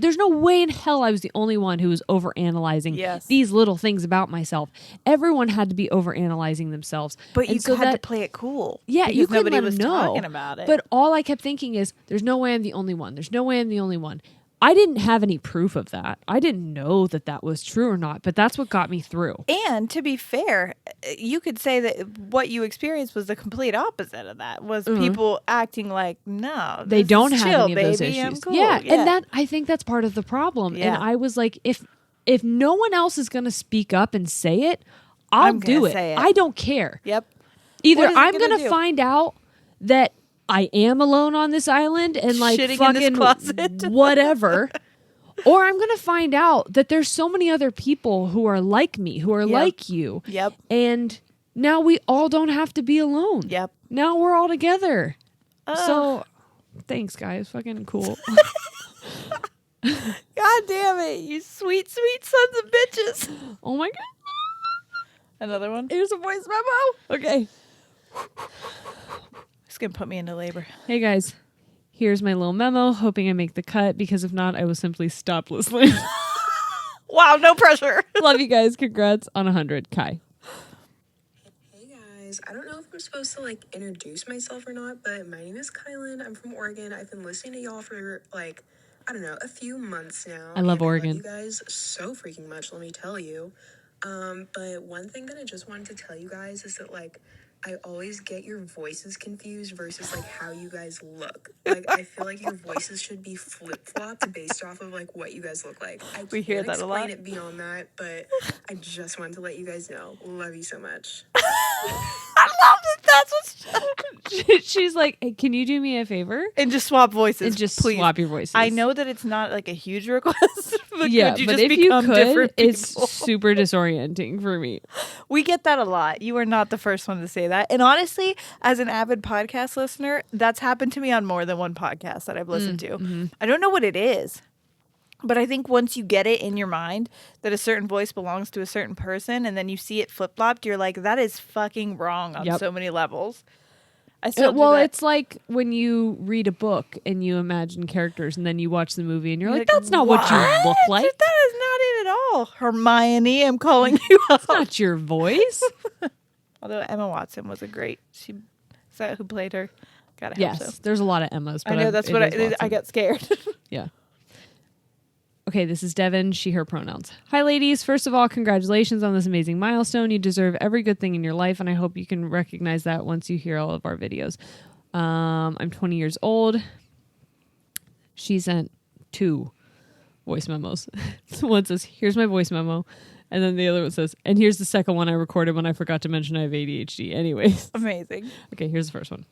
there's no way in hell I was the only one who was overanalyzing these little things about myself. Everyone had to be overanalyzing themselves. But you had to play it cool. Yeah, you couldn't nobody let was them know. talking about it. But all I kept thinking is, there's no way I'm the only one. There's no way I'm the only one. I didn't have any proof of that. I didn't know that that was true or not, but that's what got me through. And to be fair, you could say that what you experienced was the complete opposite of that, was people acting like, no, they don't have chill, any of those baby. issues. I'm cool. Yeah, and I think that's part of the problem. Yeah. And I was like, if no one else is going to speak up and say it, I'll do it. Say it. I don't care. Yep. Either I'm going to find out that I am alone on this island and like shitting fucking in this closet. whatever. Or I'm going to find out that there's so many other people who are like me, who are like you. Yep. And now we all don't have to be alone. Yep. Now we're all together. So thanks, guys. Fucking cool. God damn it, you sweet, sweet sons of bitches. Oh my God. Another one? Here's a voice memo. Okay. It's going to put me into labor. Hey, guys. Here's my little memo, hoping I make the cut, because if not, I will simply stop listening. Wow, no pressure. Love you guys. Congrats on 100. Kai. Hey guys, I don't know if I'm supposed to like introduce myself or not, but my name is Kylan. I'm from Oregon. I've been listening to y'all for like, I don't know, a few months now. I love Oregon. I love you guys so freaking much, let me tell you. But one thing that I just wanted to tell you guys is that like, I always get your voices confused versus like how you guys look. Like I feel like your voices should be flip-flopped based off of like what you guys look like. I We hear can't that a lot. explain it beyond that, but I just wanted to let you guys know. Love you so much. I love that that's what's... She's like, hey, can you do me a favor? And just swap voices, And just please. swap your voices. I know that it's not like a huge request, but yeah, could you but just if you become different could, it's people? super disorienting for me. We get that a lot. You are not the first one to say that. And honestly, as an avid podcast listener, that's happened to me on more than one podcast that I've listened to. Mm-hmm. I don't know what it is, but I think once you get it in your mind that a certain voice belongs to a certain person, and then you see it flip-flopped, you're like, that is fucking wrong on so many levels. I still do that. It's like when you read a book and you imagine characters, and then you watch the movie and you're like, that's not what you look like. That is not it at all. Hermione, I'm calling you out. That's not your voice. Although Emma Watson was a great, is that who played her? Gotta hope so. Yes, there's a lot of Emmas. But I know that's what I got scared. Yeah. Okay, this is Devin, she, her pronouns. Hi, ladies. First of all, congratulations on this amazing milestone. You deserve every good thing in your life, and I hope you can recognize that once you hear all of our videos. I'm 20 years old. She sent 2 voice memos. One says, here's my voice memo. And then the other one says, and here's the second one I recorded when I forgot to mention I have ADHD. Anyways. Amazing. Okay, here's the first one.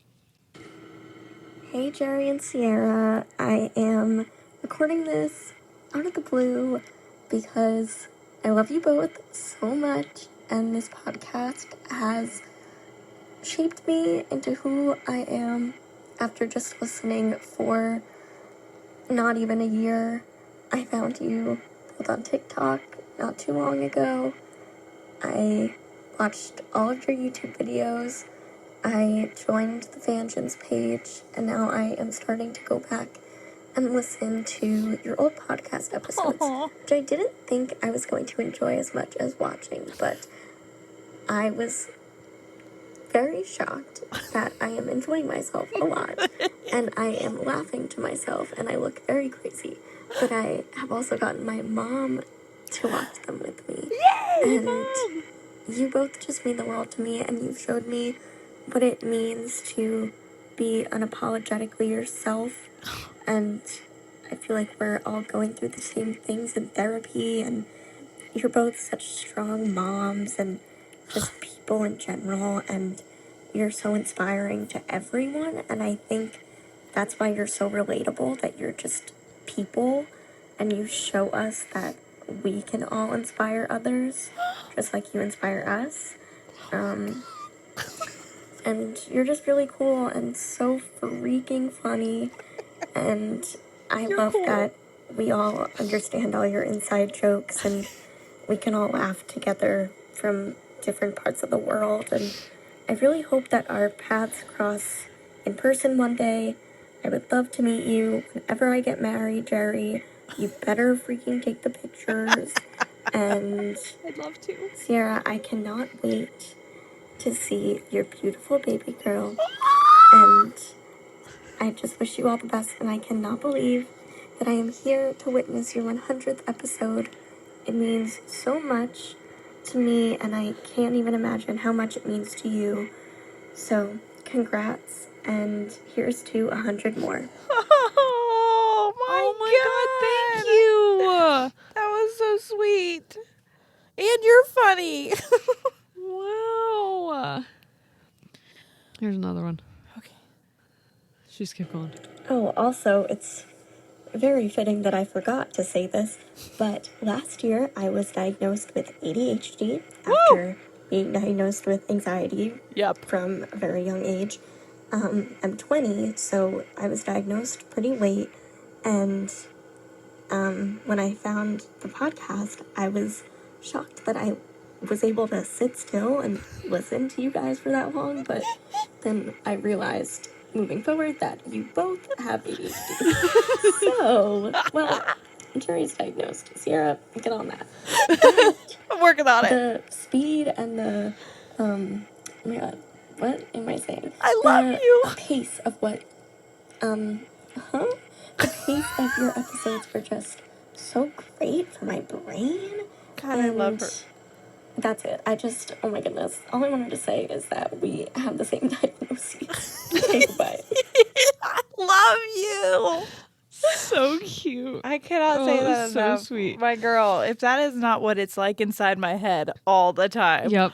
Hey, Jerry and Sierra. I am recording this out of the blue because I love you both so much, and this podcast has shaped me into who I am after just listening for not even a year. I found you both on TikTok not too long ago. I watched all of your YouTube videos. I joined the Vangeance page, and now I am starting to go back and listen to your old podcast episodes, which I didn't think I was going to enjoy as much as watching, but I was very shocked that I am enjoying myself a lot, and I am laughing to myself, and I look very crazy, but I have also gotten my mom to watch them with me. Yay, and Mom! you both just mean the world to me, and you've showed me what it means to be unapologetically yourself. And I feel like we're all going through the same things in therapy, and you're both such strong moms and just people in general, and you're so inspiring to everyone. And I think that's why you're so relatable, that you're just people, and you show us that we can all inspire others, just like you inspire us. And you're just really cool and so freaking funny. And I love that we all understand all your inside jokes, and we can all laugh together from different parts of the world. And I really hope that our paths cross in person one day. I would love to meet you whenever I get married, Jerry. You better freaking take the pictures. And I'd love to. Sierra, I cannot wait to see your beautiful baby girl. And I just wish you all the best, and I cannot believe that I am here to witness your 100th episode. It means so much to me, and I can't even imagine how much it means to you. So, congrats, and here's to 100 more. Oh my God, thank you. That was so sweet. And you're funny. Wow. Here's another one. Okay. Just keep going. Oh, also, it's very fitting that I forgot to say this, but last year I was diagnosed with ADHD after being diagnosed with anxiety from a very young age. I'm 20, so I was diagnosed pretty late, and when I found the podcast, I was shocked that I was able to sit still and listen to you guys for that long, but then I realized moving forward that you both have ADHD. So, well, Jerry's diagnosed. Sierra, get on that. But I'm working on it. the speed and the, oh my God, what am I saying? I love you. The pace of what, the pace of your episodes were just so great for my brain. God, I love her. That's it. Oh my goodness. All I wanted to say is that we have the same diagnosis. Okay, goodbye. I love you. So cute. I cannot say that so enough. Sweet. My girl, if that is not what it's like inside my head all the time. Yep.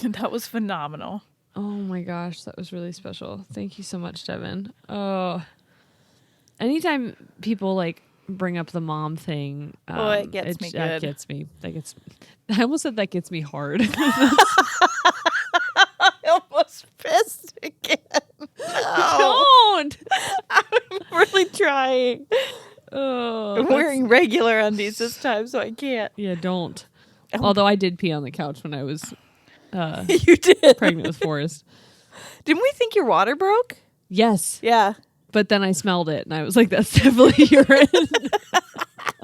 That was phenomenal. Oh my gosh, that was really special. Thank you so much, Devin. Oh, anytime people like bring up the mom thing, it gets me good. That gets me. I almost said that gets me hard. I almost pissed again. No. Don't. I'm really trying. Oh, I'm wearing regular undies this time, so I can't. Yeah, don't. Although I did pee on the couch when I was you did pregnant with Forrest. Didn't we think your water broke? Yes. Yeah. But then I smelled it and I was like, that's definitely urine.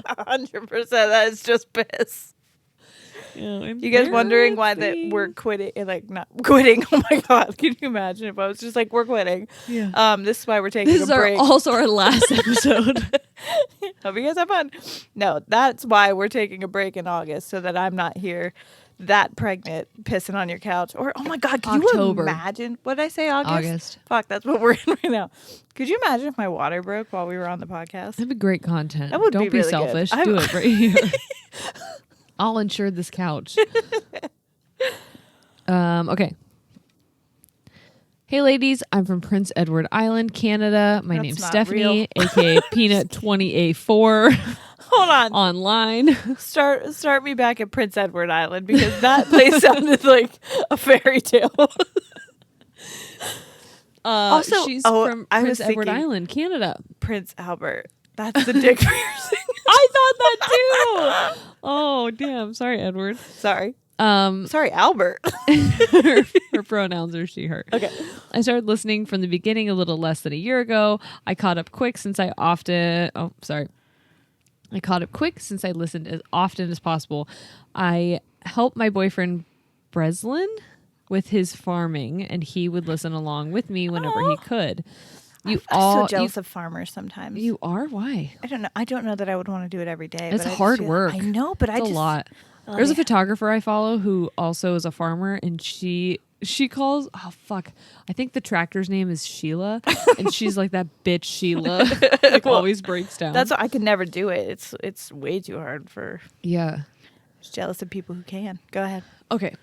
100%. That is just piss. Yeah, you guys wondering why that we're quitting? Like, not quitting. Oh my God. Can you imagine if I was just like, we're quitting? Yeah. This is why we're taking a break. This is also our last episode. Hope you guys have fun. No, that's why we're taking a break in August, so that I'm not here that pregnant pissing on your couch. Or, oh my God, can October. you imagine? What did I say, August? August. Fuck, that's what we're in right now. Could you imagine if my water broke while we were on the podcast? That'd be great content. That would Don't be really selfish. good. Do it right here. I'll insure this couch. Okay. Hey ladies, I'm from Prince Edward Island, Canada. My name's Stephanie, aka Peanut 20A4. Hold on. Online. Start me back at Prince Edward Island, because that place sounded like a fairy tale. Also, she's from Prince Edward Island, Canada. Prince Albert. That's the dick piercing. I thought that too. Oh, damn. Sorry, Edward. Sorry. Sorry, Albert. Her pronouns are she, her. Okay. I started listening from the beginning a little less than a year ago. I caught up quick since I listened as often as possible. I helped my boyfriend Breslin with his farming, and he would listen along with me whenever he could. I'm so jealous of farmers sometimes. You are? Why? I don't know. I don't know that I would want to do it every day. It's hard work. I know, but it's a lot. There's a photographer I follow who also is a farmer, and she calls, I think the tractor's name is Sheila, and she's like, that bitch Sheila always breaks down. That's what, I could never do it. It's way too hard for. Yeah. Just jealous of people who can. Go ahead. Okay.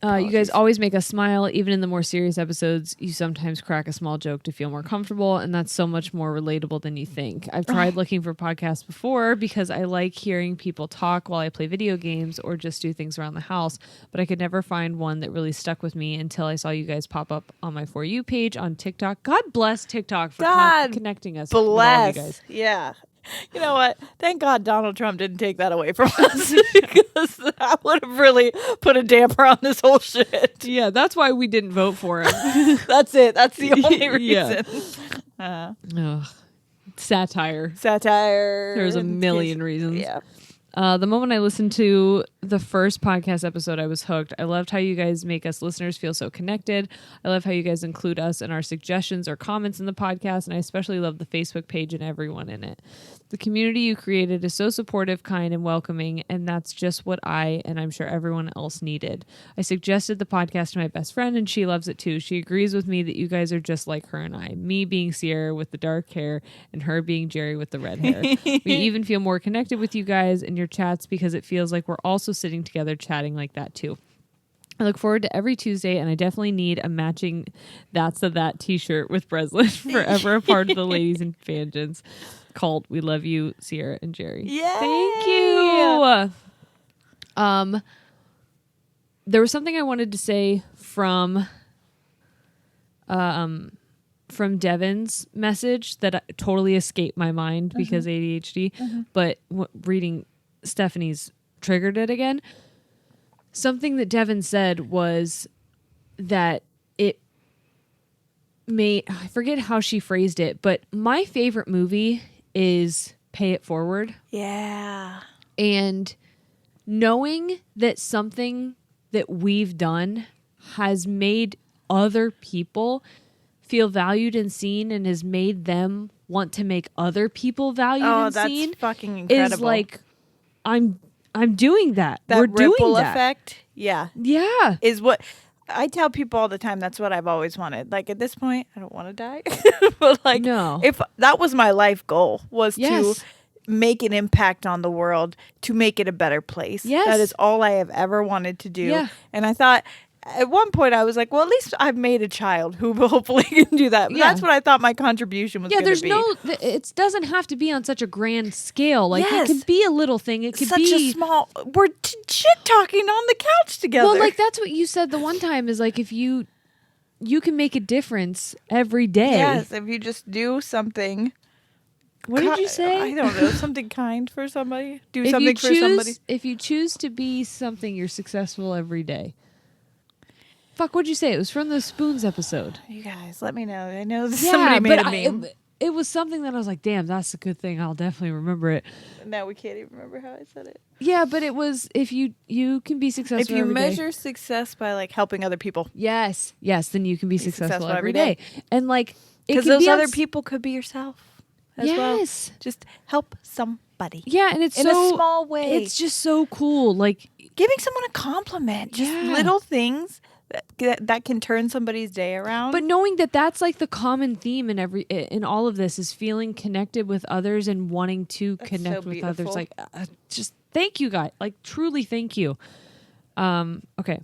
You guys always make us smile. Even in the more serious episodes, you sometimes crack a small joke to feel more comfortable, and that's so much more relatable than you think. I've tried looking for podcasts before because I like hearing people talk while I play video games or just do things around the house, but I could never find one that really stuck with me until I saw you guys pop up on my For You page on TikTok. God bless TikTok for connecting us. Bless. With all you guys. Yeah. You know what? Thank God Donald Trump didn't take that away from us, because that would have really put a damper on this whole shit. Yeah, that's why we didn't vote for him. That's it. That's the only reason. Satire. There's a million reasons. Yeah. The moment I listened to the first podcast episode, I was hooked. I loved how you guys make us listeners feel so connected. I love how you guys include us in our suggestions or comments in the podcast, and I especially love the Facebook page and everyone in it. The community you created is so supportive, kind, and welcoming, and that's just what I, and I'm sure everyone else, needed. I suggested the podcast to my best friend, and she loves it too. She agrees with me that you guys are just like her and I, me being Sierra with the dark hair, and her being Jerry with the red hair. We even feel more connected with you guys and your chats because it feels like we're also sitting together chatting like that too. I look forward to every Tuesday, and I definitely need a matching That's a That t-shirt with Breslin, forever a part of the Ladies and Fangens called We Love You, Sierra and Jerry. Yeah. Thank you. There was something I wanted to say from Devin's message that totally escaped my mind because ADHD, but reading Stephanie's triggered it again. Something that Devin said was that it may, I forget how she phrased it, but my favorite movie is Pay It Forward. Yeah. And knowing that something that we've done has made other people feel valued and seen and has made them want to make other people valued and seen. That's fucking incredible. Is like, I'm doing that. We're doing ripple that. effect. Yeah. Yeah. Is what I tell people all the time. That's what I've always wanted. Like, at this point, I don't want to die. But like, no. If that was my life goal, was to make an impact on the world, to make it a better place. Yes. That is all I have ever wanted to do. Yeah. And I thought, at one point I was like, well, at least I've made a child who hopefully can do that. That's what I thought my contribution was going to be. It doesn't have to be on such a grand scale. Like, it could be a little thing. It could be such a small, we're shit talking on the couch together. Well, like, that's what you said the one time, is like, if you can make a difference every day. Yes, if you just do something. What did you say? I don't know. Something kind for somebody. Do something for somebody. If you choose to be something, you're successful every day. Fuck, what'd you say? It was from the Spoons episode. You guys, let me know. I know somebody made a meme. It was something that I was like, damn, that's a good thing. I'll definitely remember it. Now we can't even remember how I said it. Yeah, but it was, if you can be successful if you every measure day. Success by like helping other people. Yes, then you can be successful every day. And like, because those other people could be yourself as well. Just help somebody. Yeah, and it's in a small way. It's just so cool. Like, giving someone a compliment. Just little things that can turn somebody's day around. But knowing that that's like the common theme in all of this is feeling connected with others and wanting to connect with others. Like, just thank you, guys. Like, truly thank you. Okay.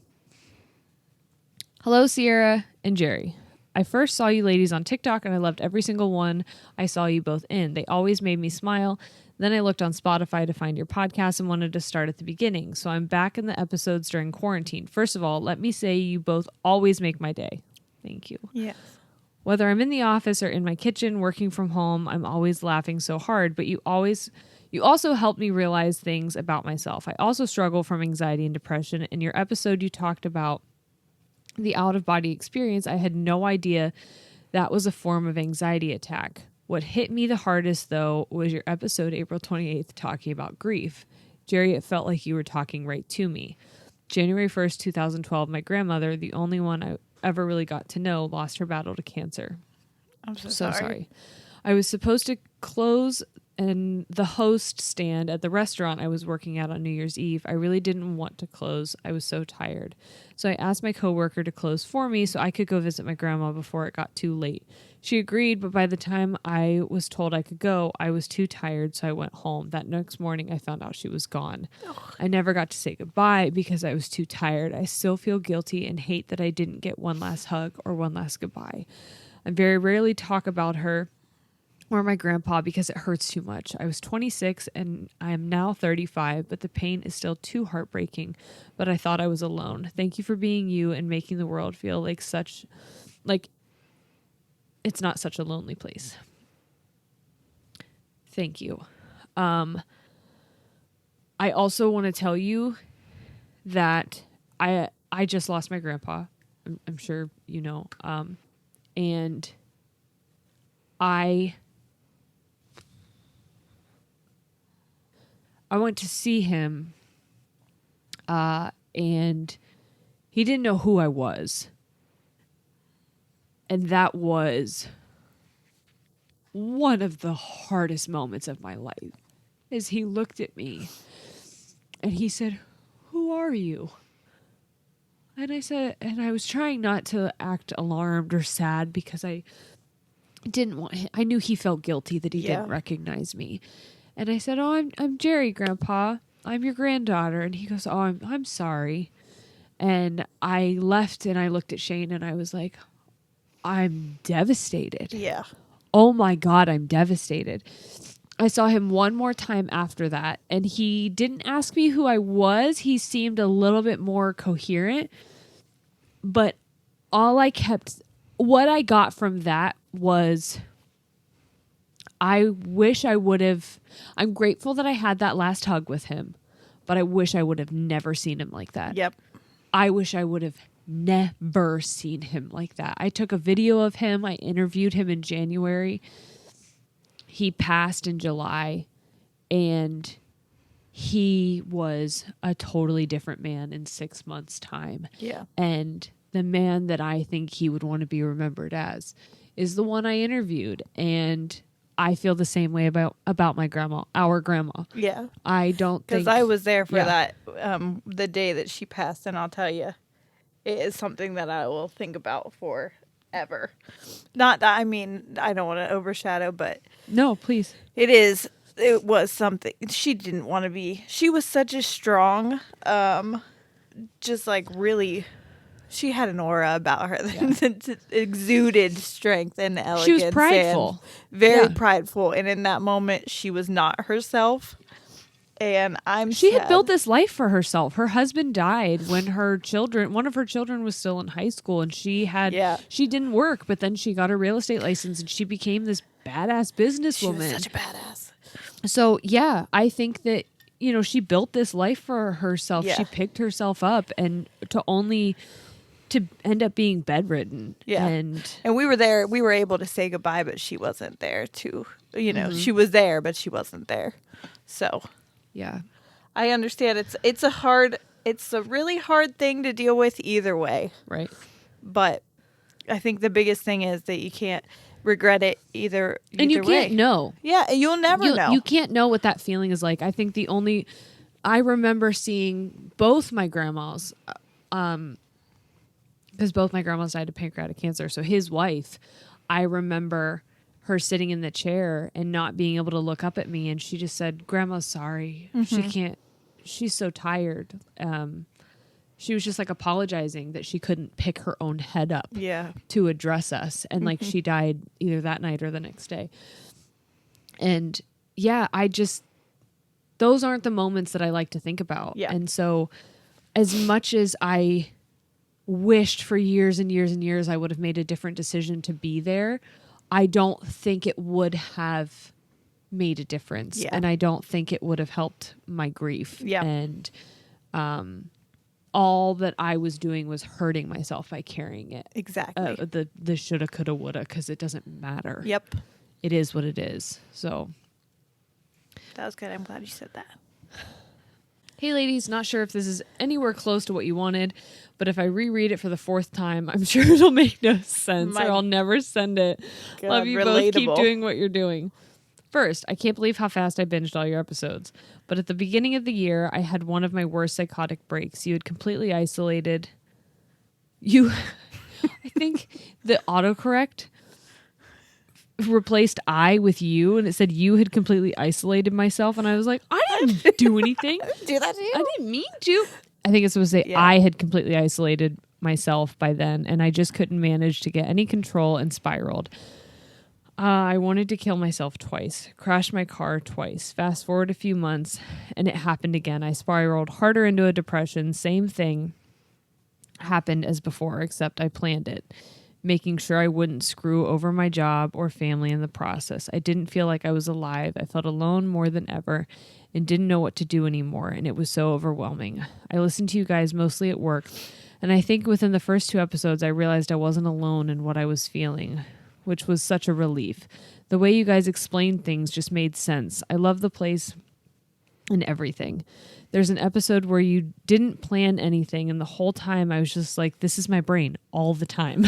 Hello, Sierra and Jerry. I first saw you ladies on TikTok, and I loved every single one I saw you both in. They always made me smile. Then I looked on Spotify to find your podcast and wanted to start at the beginning. So I'm back in the episodes during quarantine. First of all, let me say you both always make my day. Thank you. Yes. Whether I'm in the office or in my kitchen working from home, I'm always laughing so hard, but you also help me realize things about myself. I also struggle from anxiety and depression. In your episode, you talked about the out-of-body experience. I had no idea that was a form of anxiety attack. What hit me the hardest, though, was your episode April 28th talking about grief. Jerry, it felt like you were talking right to me. January 1st, 2012, my grandmother, the only one I ever really got to know, lost her battle to cancer. I'm so sorry. I was supposed to close and the host stand at the restaurant I was working at on New Year's Eve. I really didn't want to close. I was so tired. So I asked my coworker to close for me so I could go visit my grandma before it got too late. She agreed, but by the time I was told I could go, I was too tired, so I went home. That next morning, I found out she was gone. I never got to say goodbye because I was too tired. I still feel guilty and hate that I didn't get one last hug or one last goodbye. I very rarely talk about her or my grandpa because it hurts too much. I was 26 and I am now 35, but the pain is still too heartbreaking. But I thought I was alone. Thank you for being you and making the world feel like it's not such a lonely place. Thank you. I also want to tell you that I just lost my grandpa. I'm sure you know. And I went to see him, and he didn't know who I was. And that was one of the hardest moments of my life, is he looked at me and he said, "Who are you?" And I said, and I was trying not to act alarmed or sad because I didn't want him. I knew he felt guilty that he didn't recognize me. And I said, "Oh, I'm Jerry, Grandpa. I'm your granddaughter." And he goes, "Oh, I'm sorry." And I left and I looked at Shane and I was like, I'm devastated. Yeah. Oh my God, I'm devastated. I saw him one more time after that, and he didn't ask me who I was. He seemed a little bit more coherent, but what I got from that was, I'm grateful that I had that last hug with him, but I wish I would have never seen him like that. Yep. I wish I would have never seen him like that. I took a video of him. I interviewed him in January. He passed in July, and he was a totally different man in 6 months' time. Yeah. And the man that I think he would want to be remembered as is the one I interviewed. And I feel the same way about my grandma, our grandma. Yeah. I don't think... Because I was there for that, the day that she passed, and I'll tell you, it is something that I will think about forever. Not that, I mean, I don't want to overshadow, but... No, please. It was something. She didn't want to be... She was such a strong, just like really... She had an aura about her that exuded strength and elegance. She was prideful. Very prideful. And in that moment, she was not herself. And She had built this life for herself. Her husband died when one of her children was still in high school, and she didn't work, but then she got a real estate license and she became this badass businesswoman. She was such a badass. So I think that, she built this life for herself. Yeah. She picked herself up, and to end up being bedridden. Yeah. And we were there, we were able to say goodbye, but she wasn't there to, she was there, but she wasn't there. So yeah, I understand it's a really hard thing to deal with either way. Right. But I think the biggest thing is that you can't regret it either and you can't know. Yeah, you'll never know. You can't know what that feeling is like. I think I remember seeing both my grandmas, because both my grandmas died of pancreatic cancer. So his wife, I remember her sitting in the chair and not being able to look up at me. And she just said, "Grandma's sorry. Mm-hmm. She's so tired." She was just like apologizing that she couldn't pick her own head up to address us. And like she died either that night or the next day. And those aren't the moments that I like to think about. Yeah. And so as much as I wished for years and years and years I would have made a different decision to be there, I don't think it would have made a difference. Yeah. And I don't think it would have helped my grief. Yeah. And all that I was doing was hurting myself by carrying it. Exactly. The shoulda, coulda, woulda, because it doesn't matter. Yep. It is what it is. So that was good. I'm glad you said that. Hey, ladies, not sure if this is anywhere close to what you wanted, but if I reread it for the 4th time, I'm sure it'll make no sense or I'll never send it. God, love you relatable. Both. Keep doing what you're doing. First, I can't believe how fast I binged all your episodes. But at the beginning of the year, I had one of my worst psychotic breaks. You had completely isolated. I think the autocorrect replaced I with you, and it said you had completely isolated myself. And I was like, I didn't do anything. Do that to you? I didn't mean to. I think it's supposed to say I had completely isolated myself by then, and I just couldn't manage to get any control and spiraled. I wanted to kill myself twice, crashed my car twice. Fast forward a few months, and it happened again. I spiraled harder into a depression. Same thing happened as before, except I planned it, making sure I wouldn't screw over my job or family in the process. I didn't feel like I was alive. I felt alone more than ever and didn't know what to do anymore, and it was so overwhelming. I listened to you guys mostly at work, and I think within the first 2 episodes, I realized I wasn't alone in what I was feeling, which was such a relief. The way you guys explained things just made sense. I love the place and everything. There's an episode where you didn't plan anything, and the whole time I was just like, this is my brain all the time.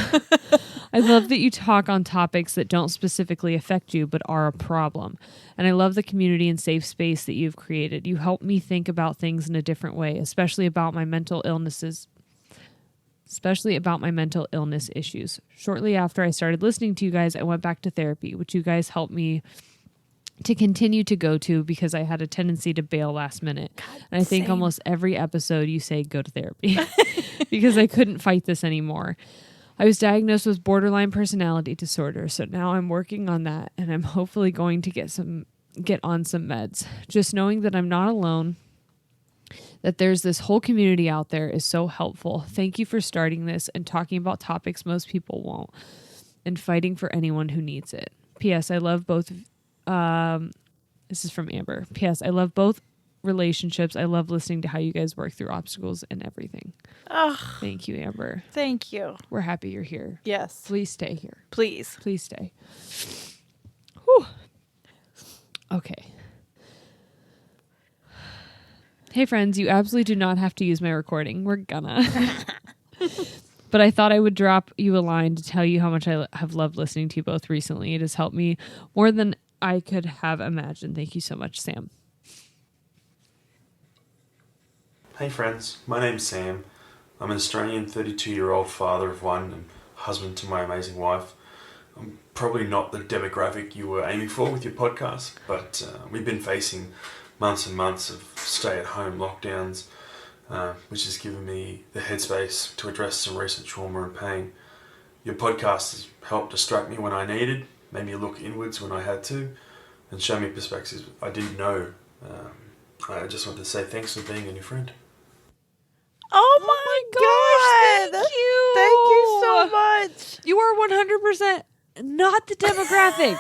I love that you talk on topics that don't specifically affect you but are a problem. And I love the community and safe space that you've created. You help me think about things in a different way, especially about my mental illness issues. Shortly after I started listening to you guys, I went back to therapy, which you guys helped me to continue to go to because I had a tendency to bail last minute. And I think almost every episode you say go to therapy because I couldn't fight this anymore. I was diagnosed with borderline personality disorder, so now I'm working on that, and I'm hopefully going to get on some meds. Just knowing that I'm not alone, that there's this whole community out there is so helpful. Thank you for starting this and talking about topics most people won't, and fighting for anyone who needs it. P.S. I love both. This is from Amber. P.S. I love both relationships. I love listening to how you guys work through obstacles and everything. Oh, thank you, Amber. Thank you. We're happy you're here. Yes. Please stay here. Please. Please stay. Whew. Okay. Hey, friends, you absolutely do not have to use my recording. We're gonna. But I thought I would drop you a line to tell you how much I have loved listening to you both recently. It has helped me more than I could have imagined. Thank you so much, Sam. Hey friends, my name's Sam. I'm an Australian 32-year-old father of one and husband to my amazing wife. I'm probably not the demographic you were aiming for with your podcast, but we've been facing months and months of stay-at-home lockdowns, which has given me the headspace to address some recent trauma and pain. Your podcast has helped distract me when I needed, made me look inwards when I had to, and show me perspectives I didn't know. I just wanted to say thanks for being a new friend. Oh my gosh, thank you so much. You are 100% not the demographic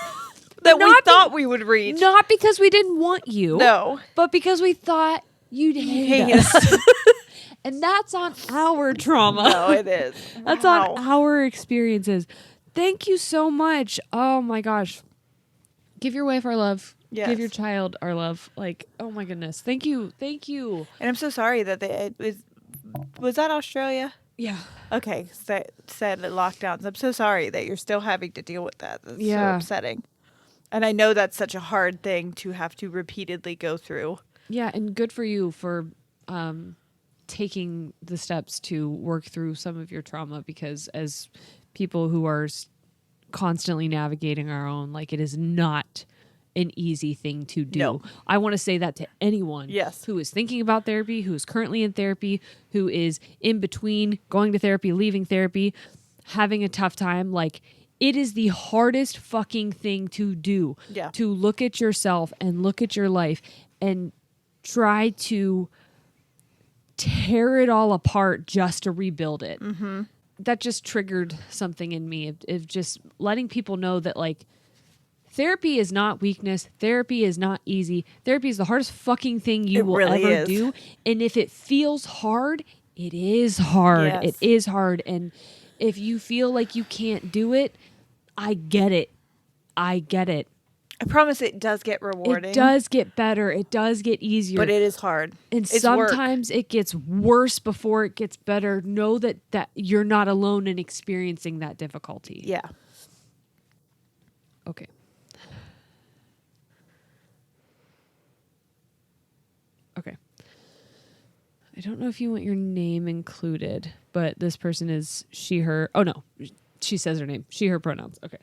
that we thought we would reach. Not because we didn't want you. No. But because we thought you'd hate us. And that's on our trauma. No, it is. That's on our experiences. Thank you so much. Oh my gosh. Give your wife our love. Yes. Give your child our love. Like, oh my goodness. Thank you. Thank you. And I'm so sorry that was that Australia? Yeah. Okay. Said lockdowns. I'm so sorry that you're still having to deal with that. That's so upsetting. And I know that's such a hard thing to have to repeatedly go through. Yeah. And good for you for taking the steps to work through some of your trauma, because as people who are constantly navigating our own, like, it is not an easy thing to do. No. I want to say that to anyone who is thinking about therapy, who is currently in therapy, who is in between going to therapy, leaving therapy, having a tough time. Like, it is the hardest fucking thing to do. Yeah. To look at yourself and look at your life and try to tear it all apart just to rebuild it. Mm-hmm. That just triggered something in me of just letting people know that, like, therapy is not weakness. Therapy is not easy. Therapy is the hardest fucking thing you will ever do. And if it feels hard, it is hard. Yes. It is hard. And if you feel like you can't do it, I get it. I get it. I promise it does get rewarding. It does get better. It does get easier. But it is hard. And sometimes it gets worse before it gets better. Know that you're not alone in experiencing that difficulty. Yeah. Okay. don't know if you want your name included, but this person is she, her. Oh, no. She says her name. She, her pronouns. Okay.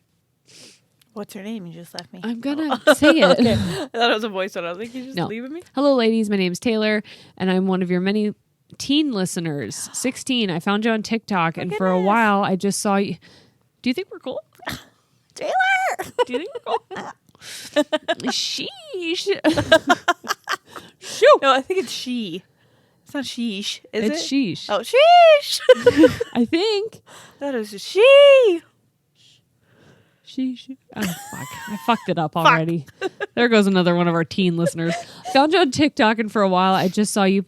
What's her name? You just left me. I'm going to say it. Okay. I thought it was a voice note. I was like, you just leaving me? Hello, ladies. My name's Taylor, and I'm one of your many teen listeners. 16. I found you on TikTok, and for a while, I just saw you. Do you think we're cool? Taylor! Do you think we're cool? Sheesh. Shoo. No, I think it's she. It's not sheesh, is it? It's sheesh. Oh, sheesh. I think. That is a she. Sheesh. Oh, fuck. I fucked it up already. There goes another one of our teen listeners. Found you on TikTok, and for a while, I just saw you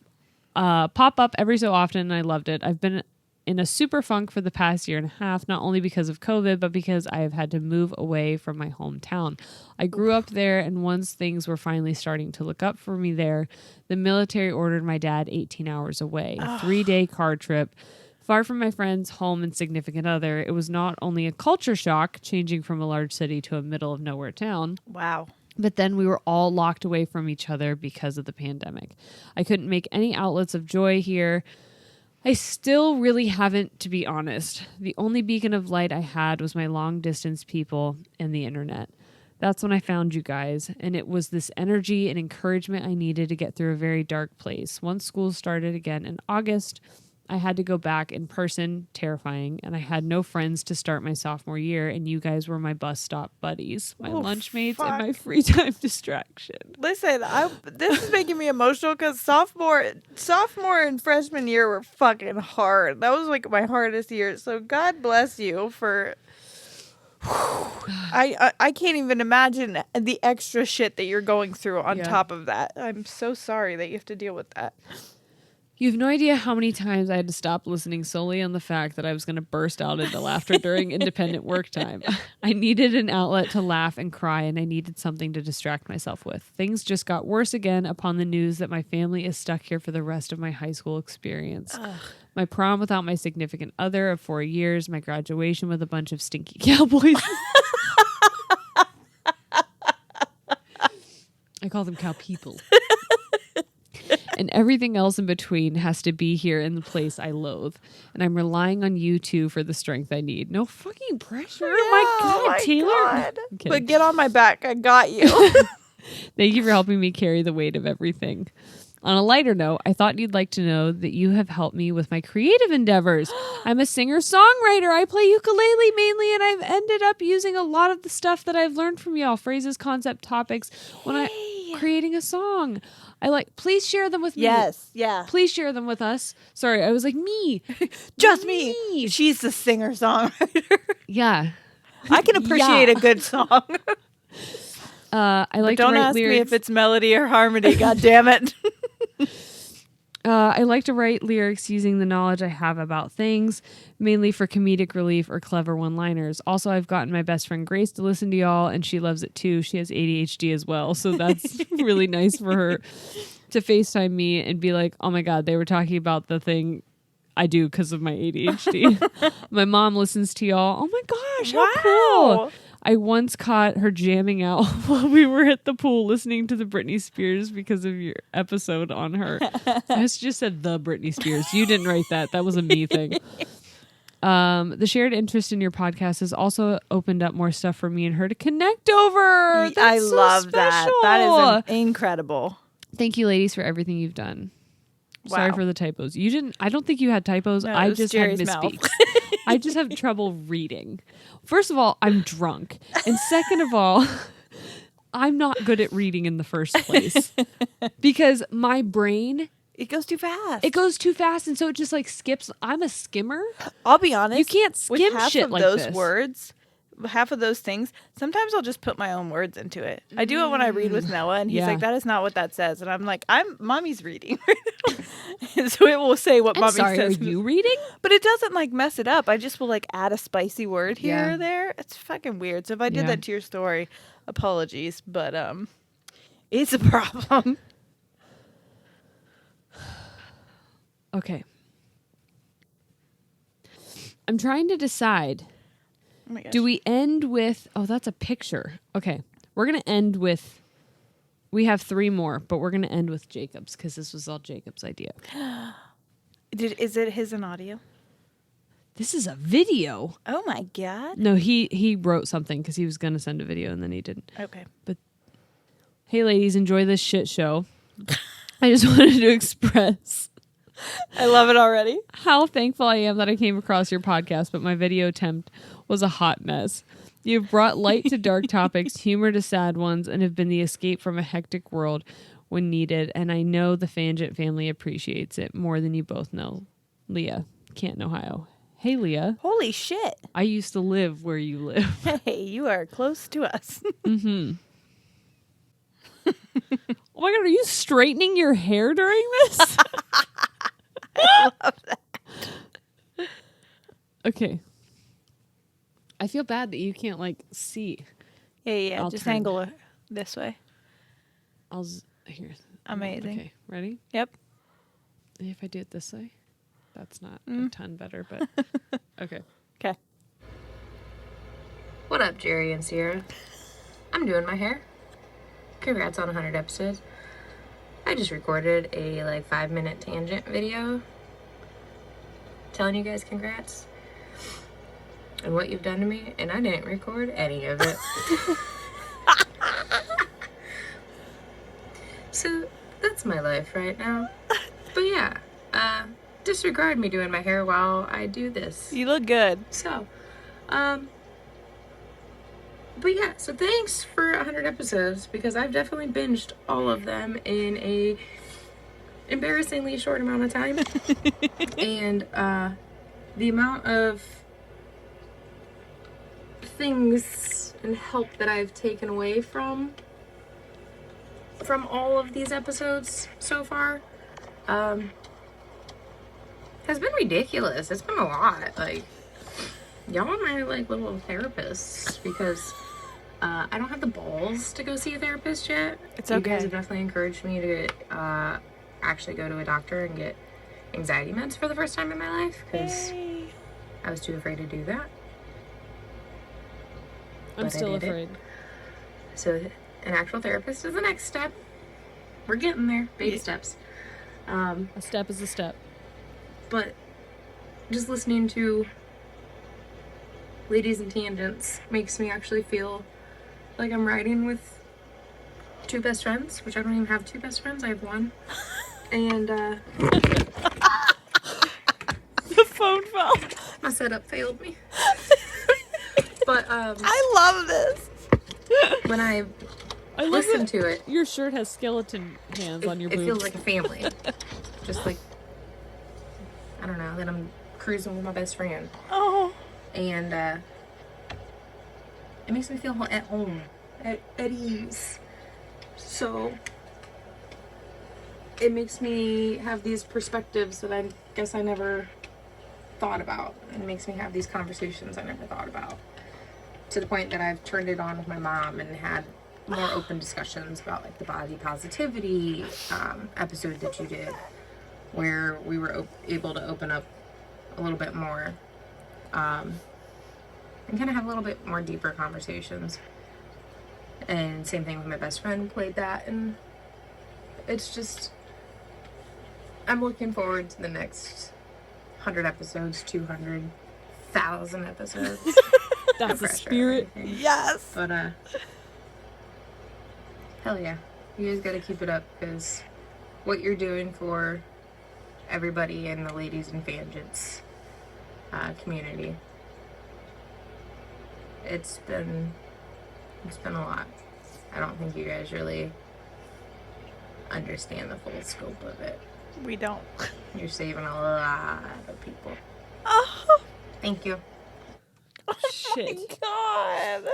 pop up every so often, and I loved it. I've been in a super funk for the past year and a half, not only because of COVID, but because I have had to move away from my hometown. I grew up there, and once things were finally starting to look up for me there, the military ordered my dad 18 hours away, a 3-day car trip, far from my friends, home, and significant other. It was not only a culture shock, changing from a large city to a middle of nowhere town. Wow. But then we were all locked away from each other because of the pandemic. I couldn't make any outlets of joy here. I still really haven't, to be honest. The only beacon of light I had was my long distance people and the internet. That's when I found you guys, and it was this energy and encouragement I needed to get through a very dark place. Once school started again in August, I had to go back in person, terrifying, and I had no friends to start my sophomore year, and you guys were my bus stop buddies, my lunchmates, and my free time distraction. Listen, this is making me emotional because sophomore and freshman year were fucking hard. That was like my hardest year. So God bless you for. I can't even imagine the extra shit that you're going through on top of that. I'm so sorry that you have to deal with that. You have no idea how many times I had to stop listening solely on the fact that I was going to burst out into laughter during independent work time. I needed an outlet to laugh and cry, and I needed something to distract myself with. Things just got worse again upon the news that my family is stuck here for the rest of my high school experience. My prom without my significant other of 4 years, my graduation with a bunch of stinky cowboys. I call them cow people. And everything else in between has to be here in the place I loathe. And I'm relying on you two for the strength I need. No fucking pressure. My God, Taylor. God. But get on my back. I got you. Thank you for helping me carry the weight of everything. On a lighter note, I thought you'd like to know that you have helped me with my creative endeavors. I'm a singer-songwriter. I play ukulele mainly, and I've ended up using a lot of the stuff that I've learned from y'all, phrases, concept, topics, when I'm creating a song. Please share them with me. Yes, yeah. Please share them with us. Sorry, I was like, me. Just me. She's the singer-songwriter. Yeah. I can appreciate a good song. I like to write lyrics. Don't ask me if it's melody or harmony, God damn it. I like to write lyrics using the knowledge I have about things, mainly for comedic relief or clever one-liners. Also, I've gotten my best friend Grace to listen to y'all, and she loves it too. She has ADHD as well, so that's really nice for her to FaceTime me and be like, oh my God, they were talking about the thing I do because of my ADHD. My mom listens to y'all. Oh my gosh, how cool. I once caught her jamming out while we were at the pool listening to the Britney Spears because of your episode on her. I just said the Britney Spears. You didn't write that. That was a me thing. The shared interest in your podcast has also opened up more stuff for me and her to connect over. That's I so love special. that. That is incredible. Thank you, ladies, for everything you've done. Wow. Sorry for the typos. You didn't. I don't think you had typos. No, I just had misspeaks. I just have trouble reading. First of all, I'm drunk, and second of all, I'm not good at reading in the first place because my brain. It goes too fast. It goes too fast, and so it just like skips. I'm a skimmer. I'll be honest. You can't skim with shit like those this. Words. Half of those things, sometimes I'll just put my own words into it. I do it when I read with Noah, and he's like, that is not what that says. And I'm like, mommy's reading. So it will say what mommy says. Are you reading? But it doesn't like mess it up. I just will like add a spicy word here or there. It's fucking weird. So if I did that to your story, apologies. But it's a problem. Okay. I'm trying to decide. Do we end with... Oh, that's a picture. Okay. We're going to end with We have 3 more, but we're going to end with Jacob's because this was all Jacob's idea. Is it his an audio? This is a video. Oh my God. No, he wrote something because he was going to send a video and then he didn't. Okay. But hey, ladies, enjoy this shit show. I just wanted to express I love it already. how thankful I am that I came across your podcast, but my video attempt was a hot mess. You've brought light to dark topics, humor to sad ones, and have been the escape from a hectic world when needed. And I know the Fangent family appreciates it more than you both know. Leah, Canton, Ohio. Hey, Leah. Holy shit. I used to live where you live. Hey, you are close to us. Mm-hmm. Oh my God, are you straightening your hair during this? I love that. Okay. I feel bad that you can't, see. Yeah. Just turn. angle it this way. Here. Amazing. Okay, ready? Yep. If I do it this way, that's not a ton better, but okay. Okay. What up, Jerry and Sierra? I'm doing my hair. Congrats on 100 episodes. I just recorded a 5-minute tangent video telling you guys congrats and what you've done to me, and I didn't record any of it. So that's my life right now. But yeah, disregard me doing my hair while I do this. You look good. So, but yeah, so thanks for 100 episodes, because I've definitely binged all of them in a embarrassingly short amount of time. And the amount of things and help that I've taken away from all of these episodes so far has been ridiculous. It's been a lot. Y'all are my little therapists, because I don't have the balls to go see a therapist yet. It's okay. You guys have definitely encouraged me to actually go to a doctor and get anxiety meds for the first time in my life, because I was too afraid to do that. I'm still afraid. So an actual therapist is the next step. We're getting there. Baby steps. A step is a step. But just listening to Ladies and Tangents makes me actually feel like I'm riding with 2 best friends, which I don't even have 2 best friends. I have 1. And The phone fell. my setup failed me. But I love this. when I I listen to it, your shirt has skeleton hands on your boobs. it feels like a family. Just I don't know, that I'm cruising with my best friend. Oh. And it makes me feel at home, at ease. So it makes me have these perspectives that I guess I never thought about. It makes me have these conversations I never thought about, to the point that I've turned it on with my mom and had more open discussions about the body positivity episode that you did, where we were able to open up a little bit more and kind of have a little bit more deeper conversations. And same thing with my best friend, played that, and it's just, I'm looking forward to the next 100 episodes, 200,000 episodes. That's the spirit. Yes. But hell yeah, you guys gotta keep it up, because what you're doing for everybody in the Ladies and Fangents community, it's been a lot. I don't think you guys really understand the full scope of it. We don't. You're saving a lot of people. Oh. Thank you. Shit. My God.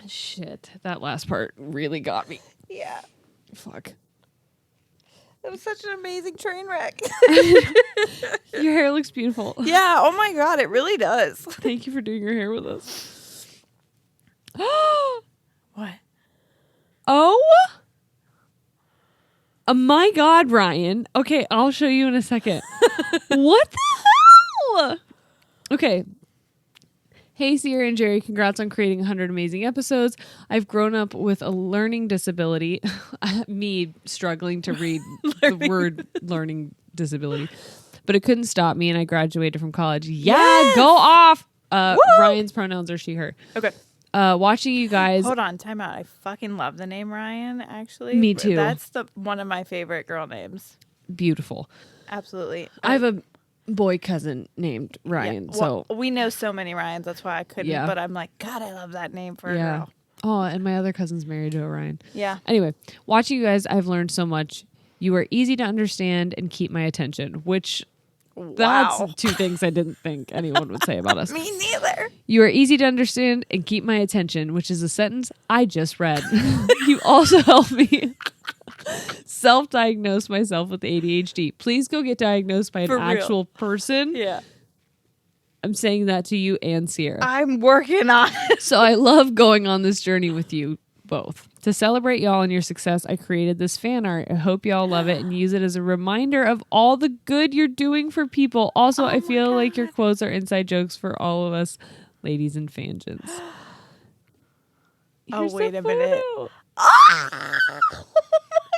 Shit. That last part really got me. Yeah. Fuck. It was such an amazing train wreck. Your hair looks beautiful. Yeah. Oh my God. It really does. Thank you for doing your hair with us. What? Oh? My God, Ryan. Okay, I'll show you in a second. What the hell? Okay. Hey, Sierra and Jerry, congrats on creating 100 amazing episodes. I've grown up with a learning disability. Me struggling to read the word learning disability. But it couldn't stop me, and I graduated from college. Yeah, go off! Ryan's pronouns are she, her. Okay. Watching you guys. Hold on, time out. I fucking love the name Ryan, actually. Me too. That's one of my favorite girl names. Beautiful. Absolutely. I have a boy cousin named Ryan. Yeah. Well, so we know so many Ryans, that's why I couldn't. Yeah. But I'm like, God, I love that name for a girl. Oh, and my other cousin's married to a Ryan. Yeah. Anyway, watching you guys, I've learned so much. You are easy to understand and keep my attention, which that's two things I didn't think anyone would say about us. Me neither. You are easy to understand and keep my attention, which is a sentence I just read. You also help me self-diagnose myself with ADHD. Please go get diagnosed by an actual person. Yeah. I'm saying that to you and Sierra. I'm working on it. So I love going on this journey with you both. To celebrate y'all and your success, I created this fan art. I hope y'all love it and use it as a reminder of all the good you're doing for people. Also, I feel like your quotes are inside jokes for all of us ladies and fangins. Oh, wait a minute.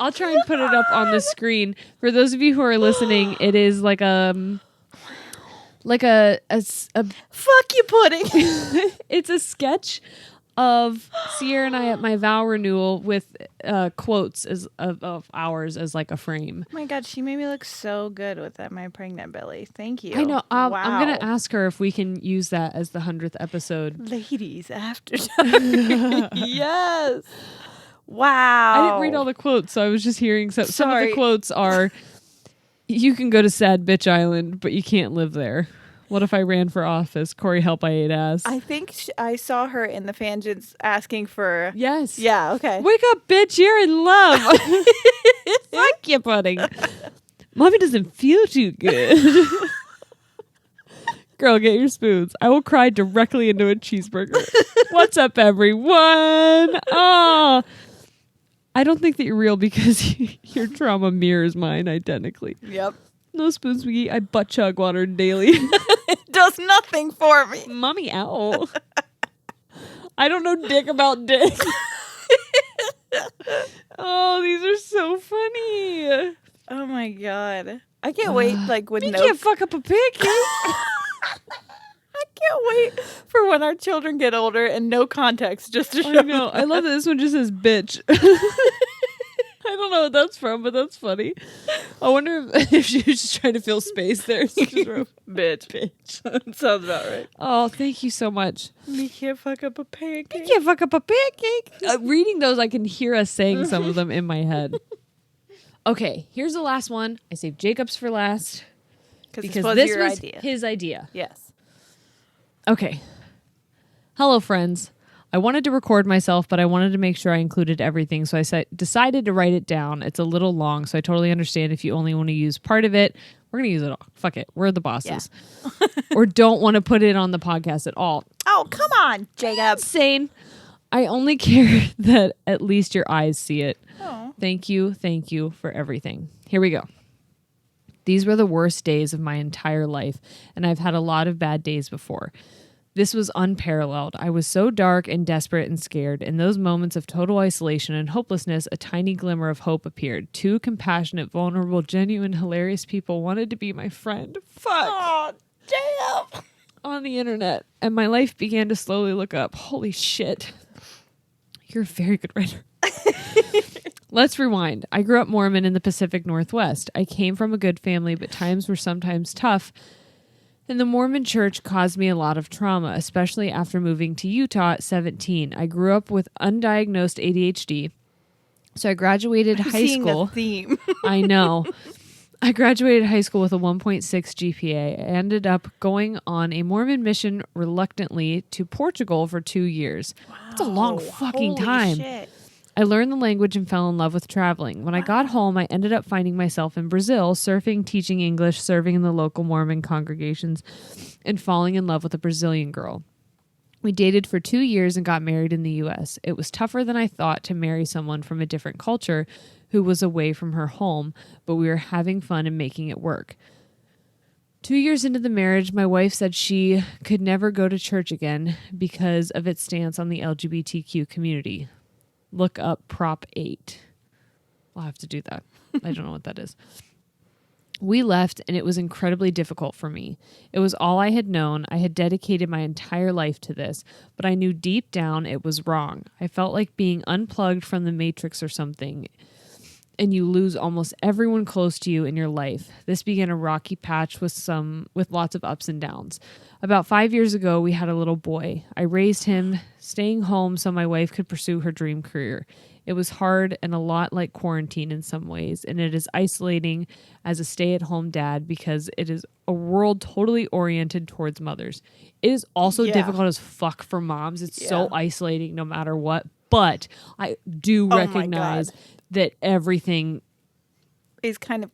I'll try and put it up on the screen. For those of you who are listening, it is like a fuck you pudding. It's a sketch of Sierra and I at my vow renewal with quotes of ours as like a frame. Oh my God, she made me look so good with that, my pregnant belly. Thank you. I know. Wow. I'm going to ask her if we can use that as the 100th episode. Ladies after dark. Yes. Wow. I didn't read all the quotes, so I was just hearing some of the quotes are, you can go to Sad Bitch Island, but you can't live there. What if I ran for office? Corey, help, I ate ass. I think I saw her in the fangins asking for... Yes. Yeah, okay. Wake up, bitch, you're in love. Fuck you, pudding. Mommy doesn't feel too good. Girl, get your spoons. I will cry directly into a cheeseburger. What's up, everyone? Oh, I don't think that you're real because your trauma mirrors mine identically. Yep. No spoons, McGee. I butt chug water daily. It does nothing for me. Mommy, ow. I don't know dick about dick. Oh, these are so funny. Oh my God. I can't wait, like, when you can't fuck up a pancake. I can't wait for when our children get older and no context, just to show I know. I love that this one just says bitch. I don't know what that's from, but that's funny. I wonder if she was just trying to fill space there. So bitch. Sounds about right. Oh, thank you so much. Me can't fuck up a pancake. You can't fuck up a pancake. Reading those, I can hear us saying some of them in my head. Okay, here's the last one. I saved Jacob's for last. Because this was his idea. Yes. Okay. Hello, friends. I wanted to record myself, but I wanted to make sure I included everything, so I decided to write it down. It's a little long, so I totally understand if you only want to use part of it. We're going to use it all. Fuck it. We're the bosses. Yeah. Or don't want to put it on the podcast at all. Oh, come on, Jacob. Insane. I only care that at least your eyes see it. Oh. Thank you for everything. Here we go. These were the worst days of my entire life, and I've had a lot of bad days before. This was unparalleled. I was so dark and desperate and scared. In those moments of total isolation and hopelessness, a tiny glimmer of hope appeared. Two compassionate, vulnerable, genuine, hilarious people wanted to be my friend. Fuck. Oh, damn. On the internet. And my life began to slowly look up. Holy shit. You're a very good writer. Let's rewind. I grew up Mormon in the Pacific Northwest. I came from a good family, but times were sometimes tough. And the Mormon church caused me a lot of trauma, especially after moving to Utah at 17. I grew up with undiagnosed ADHD. So I graduated high school. A theme. I know. I graduated high school with a 1.6 GPA. I ended up going on a Mormon mission reluctantly to Portugal for 2 years. Wow. That's a long fucking time. Shit. I learned the language and fell in love with traveling. When I got home, I ended up finding myself in Brazil, surfing, teaching English, serving in the local Mormon congregations, and falling in love with a Brazilian girl. We dated for 2 years and got married in the U.S. It was tougher than I thought to marry someone from a different culture who was away from her home, but we were having fun and making it work. 2 years into the marriage, my wife said she could never go to church again because of its stance on the LGBTQ community. Look up Prop 8. I'll have to do that. I don't know what that is. We left, and it was incredibly difficult for me. It was all I had known. I had dedicated my entire life to this, but I knew deep down it was wrong. I felt like being unplugged from the Matrix or something, and you lose almost everyone close to you in your life. This began a rocky patch with lots of ups and downs. About 5 years ago, we had a little boy. I raised him, staying home so my wife could pursue her dream career. It was hard and a lot like quarantine in some ways, and it is isolating as a stay-at-home dad because it is a world totally oriented towards mothers. It is also difficult as fuck for moms. It's so isolating no matter what, but I do recognize that everything is kind of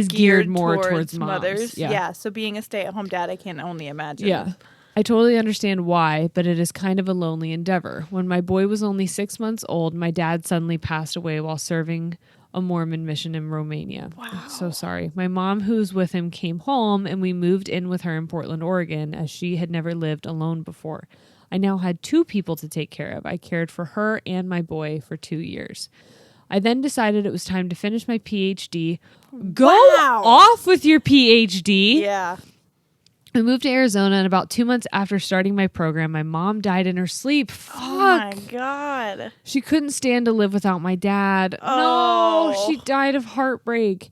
geared more towards mothers. Yeah. Yeah, so being a stay-at-home dad, I can only imagine. Yeah. I totally understand why, but it is kind of a lonely endeavor. When my boy was only 6 months old, my dad suddenly passed away while serving a Mormon mission in Romania. Wow. I'm so sorry. My mom, who's with him, came home, and we moved in with her in Portland, Oregon, as she had never lived alone before. I now had 2 people to take care of. I cared for her and my boy for 2 years. I then decided it was time to finish my PhD. Go off with your PhD. Yeah. I moved to Arizona, and about 2 months after starting my program, my mom died in her sleep. Fuck. Oh my God. She couldn't stand to live without my dad. Oh. No, she died of heartbreak.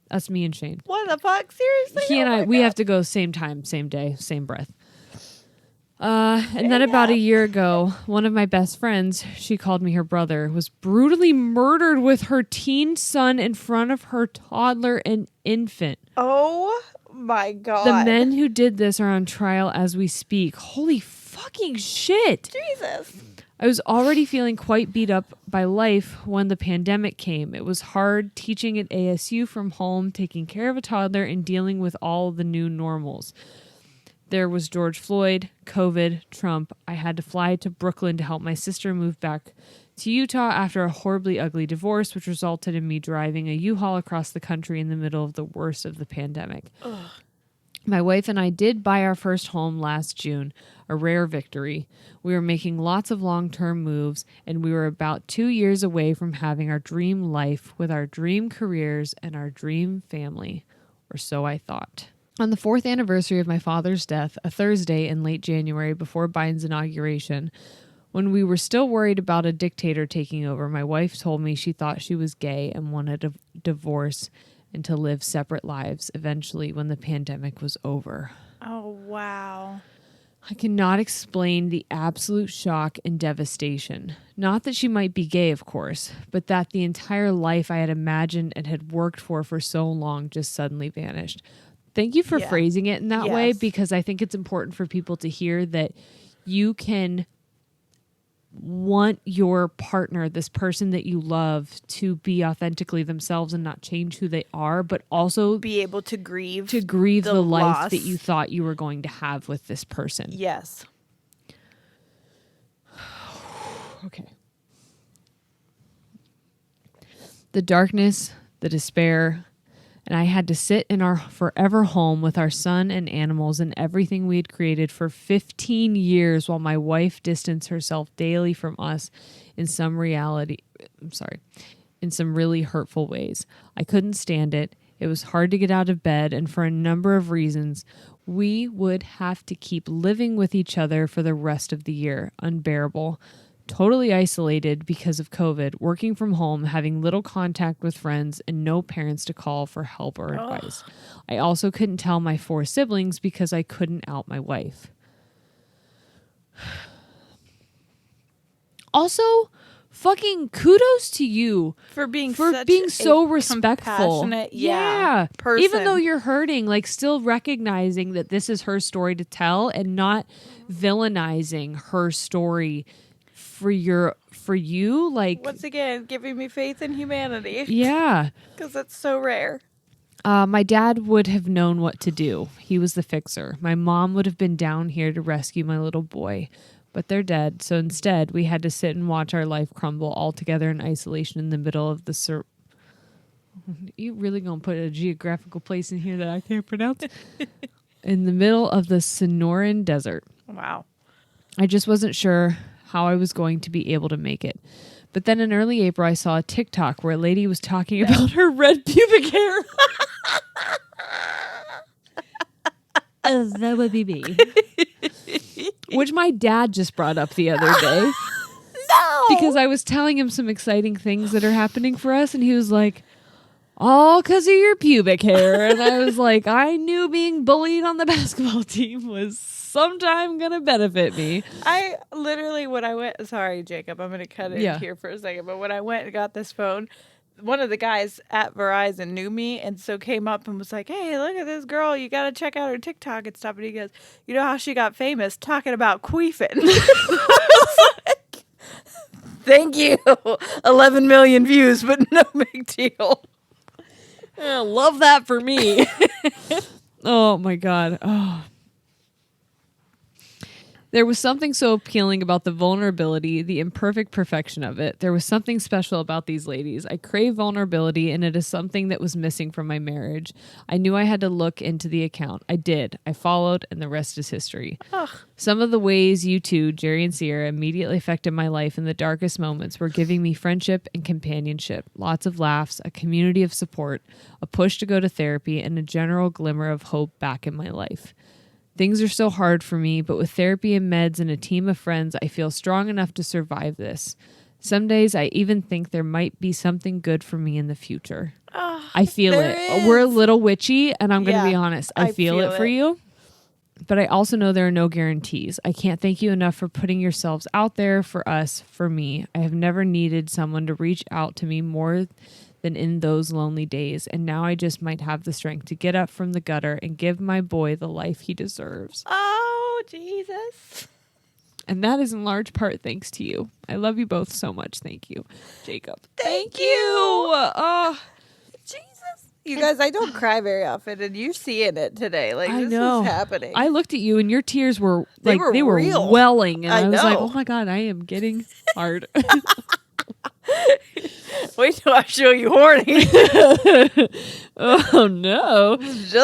That's me and Shane. What the fuck? Seriously? He and I, we have to go same time, same day, same breath. And then about a year ago, one of my best friends, she called me her brother, was brutally murdered with her teen son in front of her toddler and infant. Oh my God. The men who did this are on trial as we speak. Holy fucking shit. Jesus. I was already feeling quite beat up by life when the pandemic came. It was hard teaching at ASU from home, taking care of a toddler, and dealing with all the new normals. There was George Floyd, COVID, Trump. I had to fly to Brooklyn to help my sister move back to Utah after a horribly ugly divorce, which resulted in me driving a U-Haul across the country in the middle of the worst of the pandemic. Ugh. My wife and I did buy our first home last June, a rare victory. We were making lots of long-term moves, and we were about 2 years away from having our dream life with our dream careers and our dream family, or so I thought. On the 4th anniversary of my father's death, a Thursday in late January before Biden's inauguration, when we were still worried about a dictator taking over, my wife told me she thought she was gay and wanted a divorce and to live separate lives eventually when the pandemic was over. Oh, wow. I cannot explain the absolute shock and devastation. Not that she might be gay, of course, but that the entire life I had imagined and had worked for so long just suddenly vanished. Thank you for phrasing it in that way, because I think it's important for people to hear that you can want your partner, this person that you love, to be authentically themselves and not change who they are, but also be able to grieve the life that you thought you were going to have with this person. Yes. Okay. The darkness, the despair, and I had to sit in our forever home with our son and animals and everything we had created for 15 years while my wife distanced herself daily from us in some really hurtful ways. I couldn't stand it. It was hard to get out of bed, and for a number of reasons, we would have to keep living with each other for the rest of the year. Unbearable. Totally isolated because of COVID, working from home, having little contact with friends, and no parents to call for help or advice. I also couldn't tell my 4 siblings because I couldn't out my wife. Also, fucking kudos to you for being so respectful. Yeah. Person. Even though you're hurting, like still recognizing that this is her story to tell and not villainizing her story for you, like once again giving me faith in humanity. Yeah, because it's so rare. My dad would have known what to do. He was the fixer. My mom would have been down here to rescue my little boy, but they're dead. So instead, we had to sit and watch our life crumble all together in isolation in the middle of the You really gonna put a geographical place in here that I can't pronounce? In the middle of the Sonoran Desert. Wow. I just wasn't sure how I was going to be able to make it. But then in early April, I saw a TikTok where a lady was talking about her red pubic hair. That would be me. Which my dad just brought up the other day. No! Because I was telling him some exciting things that are happening for us, and he was like, all because of your pubic hair. And I was like, I knew being bullied on the basketball team was sometime gonna benefit me. I literally, when I went, sorry, Jacob, I'm gonna cut it here for a second, but when I went and got this phone, one of the guys at Verizon knew me and so came up and was like, hey, look at this girl, you gotta check out her TikTok and stuff. And he goes, you know how she got famous? Talking about queefing. Like, thank you. 11 million views, but no big deal. Love that for me. Oh my God. Oh. There was something so appealing about the vulnerability, the imperfect perfection of it. There was something special about these ladies. I crave vulnerability, and it is something that was missing from my marriage. I knew I had to look into the account. I did. I followed, and the rest is history. Ugh. Some of the ways you two, Jerry and Sierra, immediately affected my life in the darkest moments were giving me friendship and companionship, lots of laughs, a community of support, a push to go to therapy, and a general glimmer of hope back in my life. Things are so hard for me, but with therapy and meds and a team of friends, I feel strong enough to survive this. Some days I even think there might be something good for me in the future. Oh, I feel it. Is. We're a little witchy, and I'm going to be honest. I feel it for you. But I also know there are no guarantees. I can't thank you enough for putting yourselves out there for us, for me. I have never needed someone to reach out to me more than in those lonely days, and now I just might have the strength to get up from the gutter and give my boy the life he deserves. Oh, Jesus. And that is in large part thanks to you. I love you both so much. Thank you, Jacob. Thank you. Oh, Jesus. You guys, I don't cry very often, and you're seeing it today. Like, this is happening. I looked at you, and your tears were like, they were welling, and I was like, oh my God, I am getting hard. Wait till I show you horny. Oh no!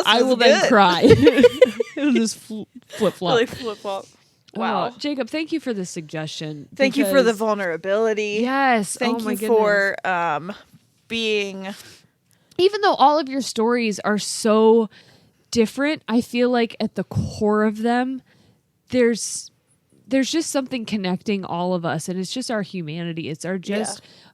I will then cry. It'll just flip flop. Really flip flop. Wow, Jacob, thank you for the suggestion. Thank you for the vulnerability. Yes, thank you for being. Even though all of your stories are so different, I feel like at the core of them, there's just something connecting all of us, and it's just our humanity. It's our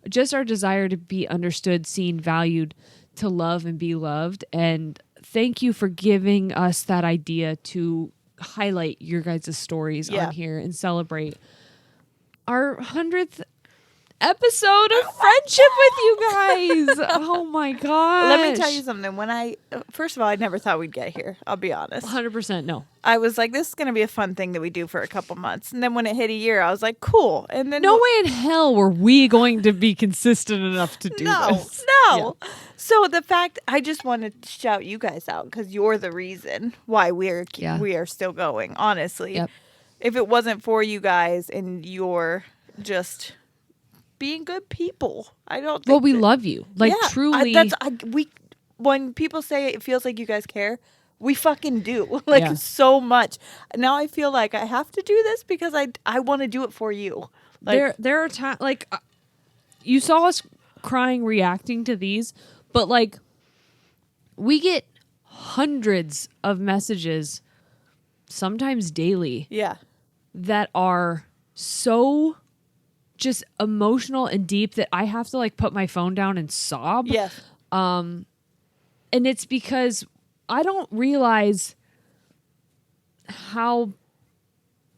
just our desire to be understood, seen, valued, to love and be loved. And thank you for giving us that idea to highlight your guys' stories on here and celebrate our 100th episode of friendship with you guys. Oh my God. Let me tell you something. When first of all, I never thought we'd get here. I'll be honest. 100% no. I was like, this is going to be a fun thing that we do for a couple months. And then when it hit a year, I was like, cool. And then no way in hell were we going to be consistent enough to do this. No. Yeah. So the fact, I just wanted to shout you guys out because you're the reason why we are still going, honestly. Yep. If it wasn't for you guys and you're just being good people, I don't think. Well, we love you. Like, truly. When people say it feels like you guys care, we fucking do. Like, so much. Now I feel like I have to do this because I want to do it for you. Like, there are times, like, you saw us crying reacting to these, but, like, we get hundreds of messages, sometimes daily, that are so just emotional and deep that I have to, like, put my phone down and sob. Yes. And it's because I don't realize how,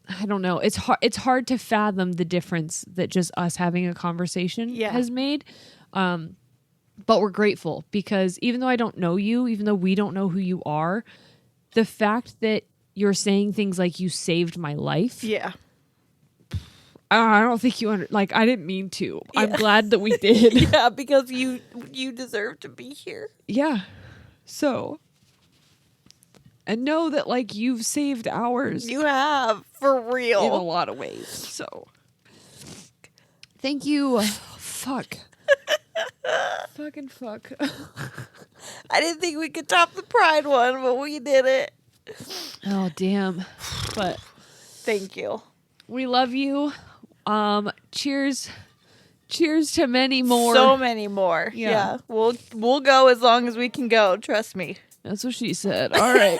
I don't know, it's hard to fathom the difference that just us having a conversation has made. But we're grateful because even though I don't know you, even though we don't know who you are, the fact that you're saying things like you saved my life. Yeah. I don't think you I didn't mean to. Yeah. I'm glad that we did. Yeah, because you deserve to be here. Yeah. So, and know that, like, you've saved ours. You have, for real. In a lot of ways. So, thank you. Fuck. Fucking fuck. I didn't think we could top the pride one, but we did it. Oh, damn. But thank you. We love you. Cheers. Cheers to many more. So many more. Yeah. We'll go as long as we can go. Trust me. That's what she said. All right.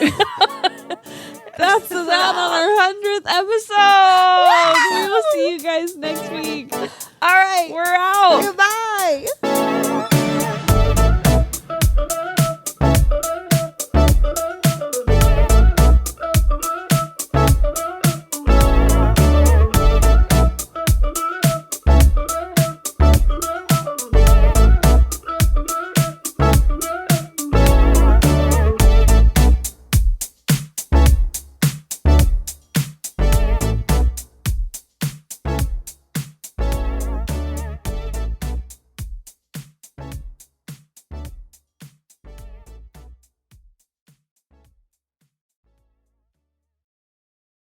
That's that on our 100th episode. We will see you guys next week. All right. We're out. Goodbye.